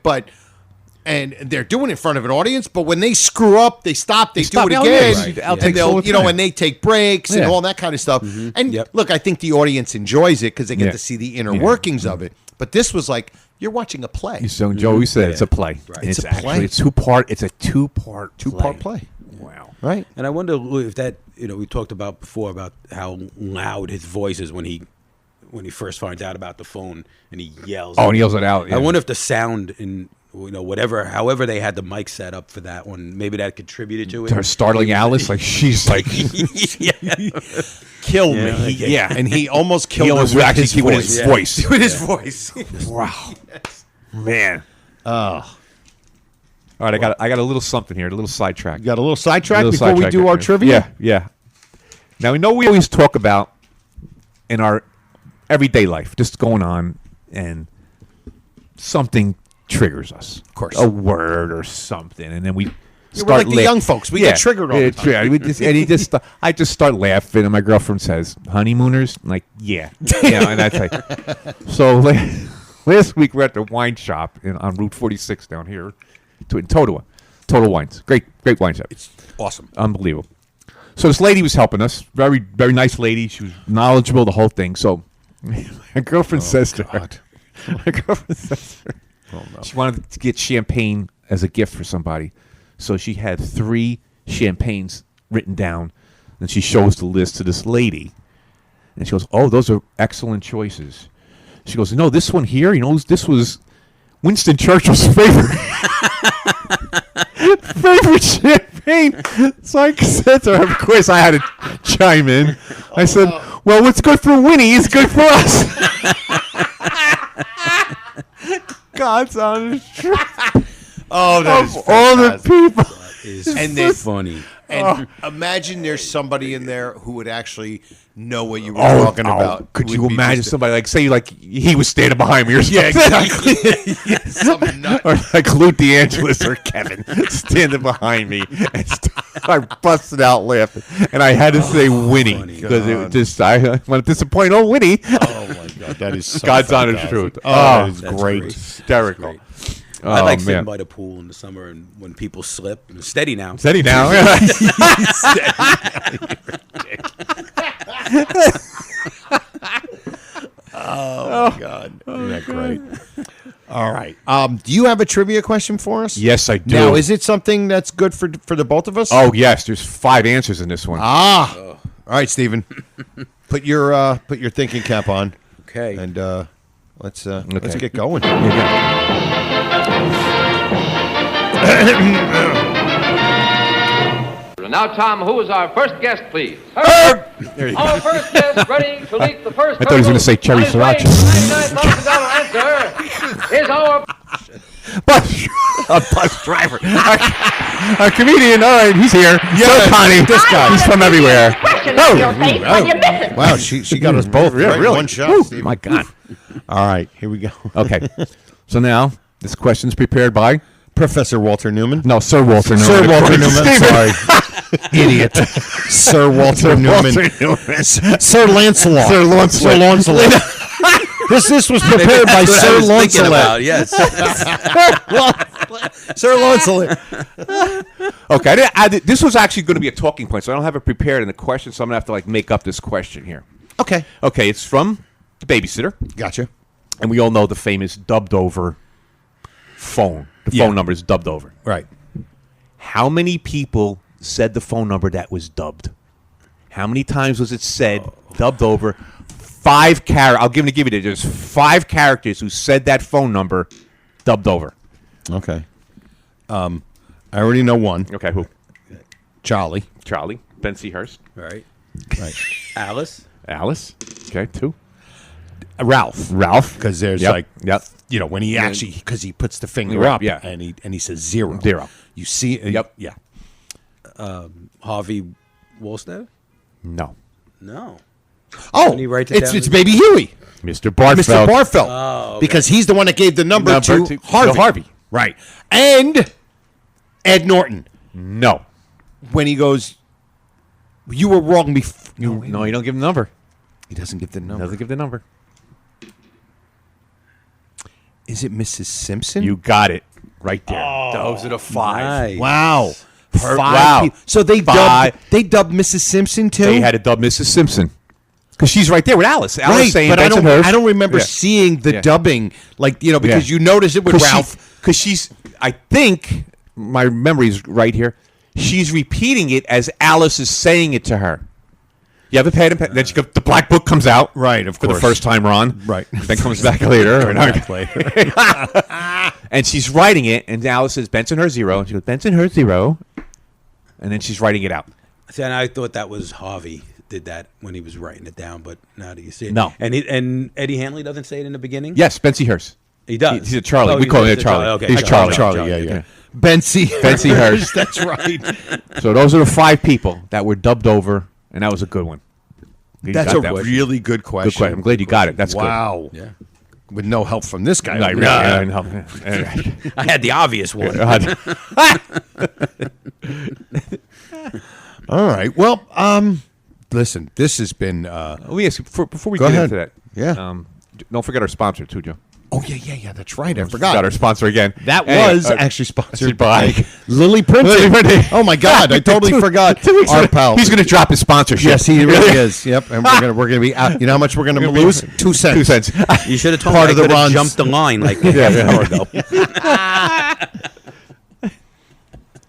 and they're doing it in front of an audience. But when they screw up, they stop. They do it again, and they'll and they take breaks and all that kind of stuff. Mm-hmm. And look, I think the audience enjoys it because they get to see the inner workings of it. But this was like. You're watching a play. So Joey said it's a play. Right. It's a play. It's a two-part play. Wow. Right. And I wonder if that we talked about before about how loud his voice is when he first finds out about the phone and he yells. Oh, and he yells it out. Yeah. I wonder if the sound however they had the mic set up for that one, maybe that contributed to it. Her startling Alice, like she's like, kill me. Yeah, and he almost killed her with his voice. With his voice. Wow, man. All right, I got a little something here, a little sidetrack. You got a little sidetrack before we do our trivia? Yeah. Now, we know we always talk about in our everyday life, just going on, and something triggers us. Of course. A word or something, and then we we're like the young folks. We get triggered all the time. Yeah, I just start laughing, and my girlfriend says, "Honeymooners?" I'm like, yeah. And I say, so last week we're at the wine shop on Route 46 down here in Totowa. Total Wines. Great wine shop. It's awesome. Unbelievable. So this lady was helping us. Very, very nice lady. She was knowledgeable, the whole thing. So my girlfriend says to her, she wanted to get champagne as a gift for somebody. So she had 3 champagnes written down. And she shows the list to this lady. And she goes, "Oh, those are excellent choices." She goes, "No, this one here, this was Winston Churchill's favorite champagne." So I said to her, of course I had to chime in. I said, "Well, what's good for Winnie is good for us." God's honest truth. Oh, that is all the people. And they're funny. And imagine there's somebody in there who would actually know what you were talking about. Could you imagine somebody he was standing behind me or something? Yeah, exactly. Something nuts. Or like Lou DeAngelis or Kevin standing behind me, and I busted out laughing, and I had to say Winnie because I want to disappoint old Winnie. Oh my God, that is so God's fantastic. honest truth. Oh, it's that's great. Hysterical. I like sitting by the pool in the summer, and when people slip, steady now. Steady now. Oh my God, isn't that great? All right. Do you have a trivia question for us? Yes, I do. Now, is it something that's good for the both of us? Oh yes, there's 5 answers in this one. All right, Stephen. Put your thinking cap on. Okay. And let's get going. Now, Tom, who is our first guest, please? Herb! Our first guest ready to leap the first I thought he was going to say Cherry Sriracha. $99,000 answer is our bus driver. A comedian. All right, he's here. Yeah, Connie. This guy. He's from everywhere. Wow, she got us both right in one shot. Ooh, my God. All right, here we go. Okay. So now, this question's prepared by Professor Walter Newman. No, Sir Walter Newman. Sir Walter Newman. Sorry. Idiot. Sir Walter Newman. Sir Lancelot. Sir Lancelot. Sir Lancelot. This was prepared by Sir Lancelot. Yes. Sir Lancelot. Okay, this was actually going to be a talking point, so I don't have it prepared in the question, so I'm going to have to make up this question here. Okay. Okay, it's from The Babysitter. Gotcha. And we all know the famous dubbed over phone. The phone number is dubbed over. Right. How many people said the phone number that was dubbed? How many times was it said, dubbed over? 5 characters. I'll give you that. There's 5 characters who said that phone number dubbed over. Okay. I already know one. Okay, who? Charlie. Ben C. Hurst. Right. Alice. Okay, 2. Ralph. Because there's when he actually, because he puts the finger up, and he says 0. You see, yeah. Harvey Wolstead? No. Oh, Didn't he write it down? it's Baby Huey, Mr. Bartfeld. Mr. Bartfeld, Oh, okay. because he's the one that gave the number to Harvey. Right, and Ed Norton. No. When he goes, you were wrong before. No, you don't give the number. He doesn't give the number. Doesn't give the number. Is it Mrs. Simpson? You got it right there. Those are the 5. Nice. Wow. 5 Wow. people. So they dubbed Mrs. Simpson too. They had to dub Mrs. Simpson because she's right there with Alice. Alice saying, but I Benson Hurst. don't remember seeing the dubbing, because you notice it with Ralph. Because she's, I think my memory's right here. She's repeating it as Alice is saying it to her. You have a pad and pen. Then the black book comes out. Right, of for course. the first time, Ron. Right. Then comes back later. And she's writing it, and Alice says, Bensonhurst 0. And she goes, Bensonhurst 0. And then she's writing it out. See, and I thought that was Harvey did that when he was writing it down, but now do you see it? No. And Eddie Hanley doesn't say it in the beginning? Yes, Bensonhurst. He does. He's a Charlie. Oh, We call him Charlie. Okay. He's Charlie. Yeah. Bensonhurst. That's right. So those are the 5 people that were dubbed over, and that was a good one. You That's got a that one. really good question. Good question. I'm glad you got it. That's wow. good. Yeah. With no help from this guy. No, really, I didn't help. I had the obvious one. All right. Well, listen, this has been. Yes, before we Go get ahead. into that, Yeah. Don't forget our sponsor too, Joe. Oh yeah. That's right. I forgot. Got our sponsor again. That Anyway, was actually sponsored by Lily Printing. Oh my God! I totally forgot. Our pal. He's going to drop his sponsorship. Yes, he really is. Yep. And we're gonna be out. You know how much we're gonna lose? 2 cents. 2 cents. You should have told Part me of I the could have runs. jumped the line like half an hour ago.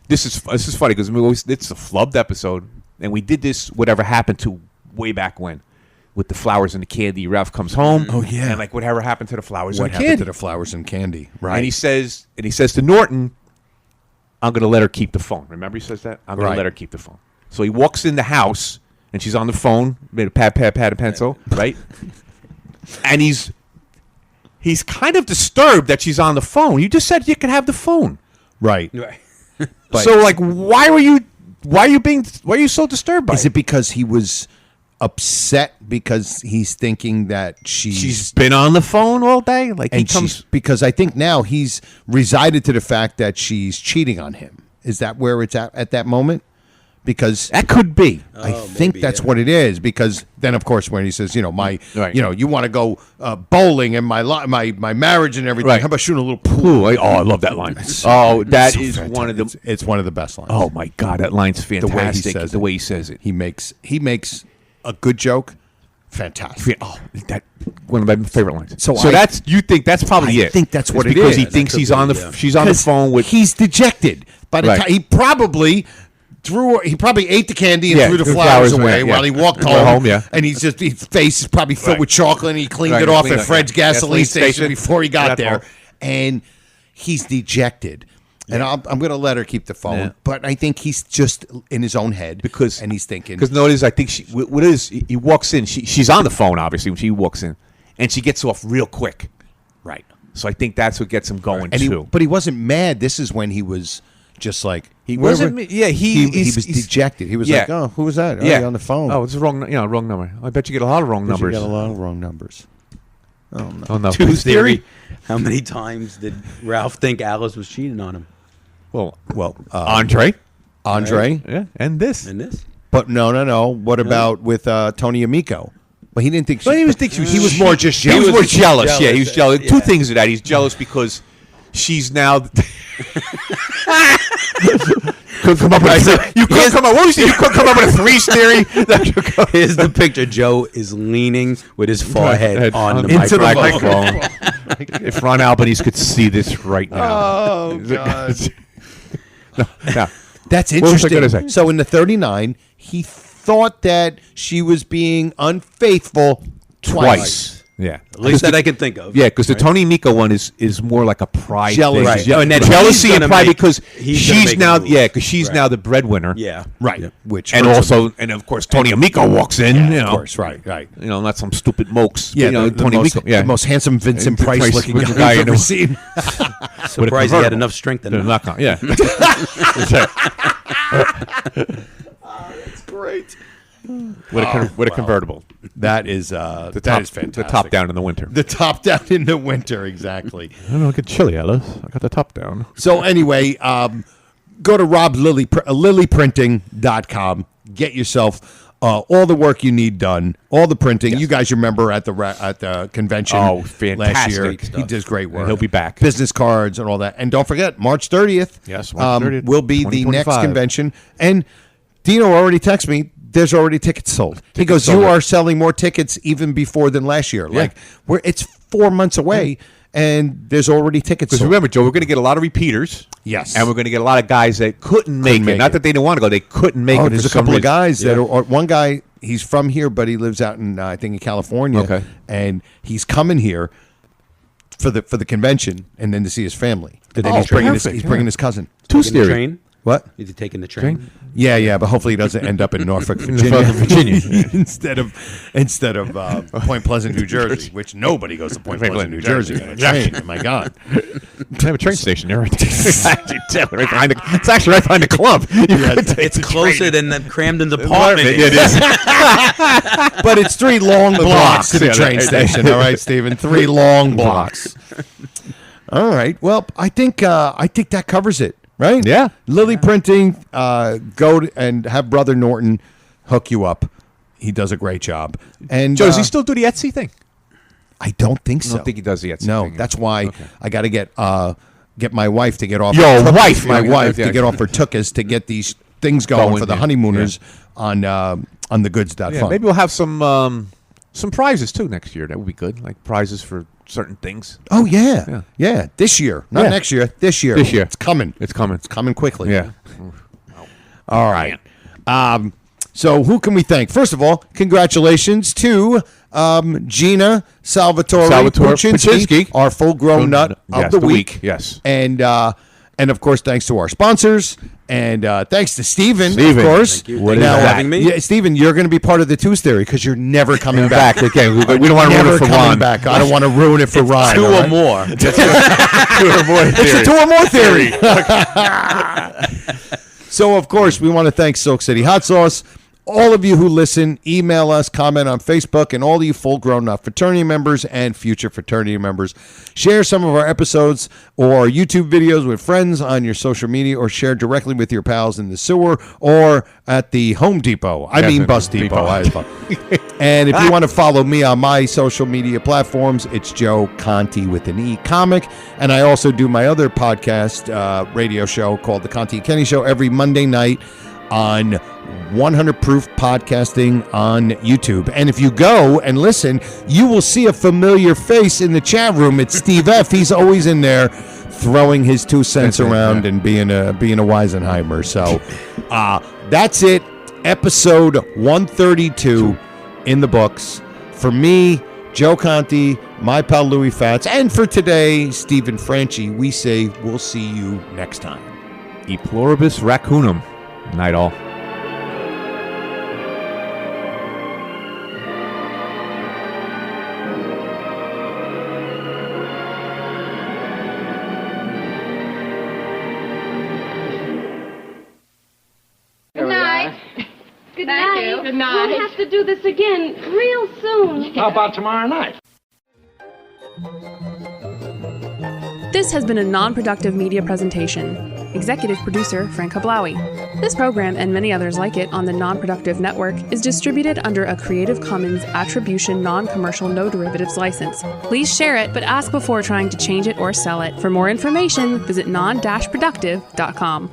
This is funny because it's a flubbed episode, and we did this whatever happened to way back when. With the flowers and the candy, Ralph comes home. Oh, yeah. And like whatever happened to the flowers What and the happened candy? to the flowers and candy? Right. And he says to Norton, "I'm going to let her keep the phone." Remember, he says that. I'm going Right. to let her keep the phone. So he walks in the house, and she's on the phone, made a pad and pencil, right? And he's kind of disturbed that she's on the phone. You just said you could have the phone, Right. Right. But so like, why are you so disturbed by is it because he was upset because he's thinking that she's been on the phone all day? Like, he comes because I think now he's resided to the fact that she's cheating on him. Is that where it's at that moment? Because that could be. I think that's what it is. Because then, of course, when he says, you want to go bowling and my marriage and everything. Right. How about shooting a little pool? I love that line. That is fantastic. one of the. It's one of the best lines. Oh my God, that line's fantastic. The way he says it. He makes a good joke. Fantastic. Oh, that one of my favorite lines. So I think that's probably it. I think that's what it because is. he thinks she's on the phone with. He's dejected. By the time he probably ate the candy and threw the flowers away while he walked home. And his face is probably filled with chocolate, and he cleaned it off at Fred's gasoline station before he got there. And he's dejected. And I'm going to let her keep the phone, but I think he's just in his own head and he's thinking. Because notice, I think he walks in. She's on the phone, obviously, when she walks in, and she gets off real quick. Right. So I think that's what gets him going too. But he wasn't mad. This is when he was just like he wasn't. Yeah, he was dejected. He was like, "Oh, who was that? Oh, you're on the phone. Oh, it's wrong. Wrong number. I bet you get a lot of wrong numbers. You get a lot of wrong numbers. Oh no. Oh no. Two's theory. How many times did Ralph think Alice was cheating on him? Well, Andre, yeah, and this. But no. What about with Tony Amico? Well, he didn't think. He was more just jealous. He was more jealous. Yeah, he was jealous. Yeah. Two things of that. He's jealous because she's now. Couldn't come up with you couldn't come up. What was it? You couldn't come up with a threes theory. Here's the picture. Joe is leaning with his forehead on the into microphone. The microphone. If Ron Albanese could see this right now. Oh God. No. That's interesting. So in the 39, he thought that she was being unfaithful twice. Yeah, at least that I can think of. Yeah, because the Tony Miko one is more like a pride jealousy, thing. Right. Jealousy and pride because she's now she's now the breadwinner. Yeah, right. Yeah. Which and of course Tony Amico walks in. Of course, right. Not some stupid mokes. Yeah, Tony Amico. Yeah, the most handsome Vincent Price looking guy I've ever seen. Surprised he had enough strength to knock on. Yeah, that's great. With a convertible. That is that is fantastic. The top down in the winter. The top down in the winter, exactly. I don't know, it get chilly, Alice. I got the top down. So anyway, go to lilyprinting.com. Get yourself all the work you need done, all the printing. Yes. You guys remember at the convention last year. Stuff. He does great work. And he'll be back. Business cards and all that. And don't forget, March 30th. Yes, March 30th. Will be the next convention. And Dino already texted me. There's already tickets sold. He goes, you are selling more tickets even before than last year. Yeah. Like it's 4 months away, and there's already tickets sold. Because remember, Joe, we're going to get a lot of repeaters. Yes. And we're going to get a lot of guys that couldn't make it. Not that they didn't want to go. They couldn't make it. There's a couple of guys that are. One guy, he's from here, but he lives out in I think in California. Okay. And he's coming here for the convention and then to see his family. Did And they he's bringing his, perfect, he's yeah. bringing his cousin. Tooth Taking the theory. train? What? Is he taking the train? Yeah, but hopefully he doesn't end up in Norfolk, Virginia, instead of Point Pleasant, New Jersey, which nobody goes to Point Pleasant, New Jersey on a train. Oh my God, They have a train station there. It's actually right behind the club. It's closer than the Cramden's apartment. It is. but it's 3 long blocks to the yeah, train station. All right, Stephen, 3 long blocks. All right. Well, I think that covers it. Right? Yeah. Lily Printing, and have Brother Norton hook you up. He does a great job. And Joe, does he still do the Etsy thing? I don't think so. I don't think he does the Etsy No, thing. that's why Okay. I got to get my wife to get off. Your her wife, my yeah, wife yeah. to get off her tuchus to get these things going for the yeah. honeymooners on thegoods.fund. Yeah, maybe we'll have some prizes too next year. That would be good, like prizes for certain things. Oh yeah. This year, not next year. This year. This year. It's coming. It's coming. It's coming quickly. Yeah. All right. So who can we thank? First of all, congratulations to Gina Salvatore Puczynski, our full-grown nut of the week. Yes. And of course, thanks to our sponsors. And thanks to Stephen, of course. Thank you. Thank you for having me. Yeah, Stephen, you're going to be part of the Tooth Theory because you're never coming back. Okay, we don't want to ruin it for Ron. Back. I don't want to ruin it for Ron. 2 all or right? more. 2 or more It's a 2 or more theory. So, of course, we want to thank Silk City Hot Sauce. All of you who listen, email us, comment on Facebook, and all of you full-grown fraternity members and future fraternity members. Share some of our episodes or YouTube videos with friends on your social media, or share directly with your pals in the sewer or at the Home Depot. I mean Bus Depot. And if you want to follow me on my social media platforms, it's Joe Conti with an E Comic. And I also do my other podcast radio show called The Conti and Kenny Show every Monday night on 100 Proof Podcasting on YouTube. And if you go and listen, you will see a familiar face in the chat room. It's Steve F. He's always in there throwing his 2 cents around and being a Weisenheimer. So that's it. Episode 132 in the books. For me, Joe Conti, my pal Louis Fats, and for today, Stephen Franchi, we say we'll see you next time. E pluribus raccoonum. Night all. Good night. Good Thank night. you. Good night. We'll have to do this again real soon. How about tomorrow night? This has been a non-productive media presentation. Executive producer Frank Hablawi. This program and many others like it on the Non-Productive Network is distributed under a Creative Commons Attribution Non-Commercial No Derivatives license. Please share it, but ask before trying to change it or sell it. For more information, visit non-productive.com.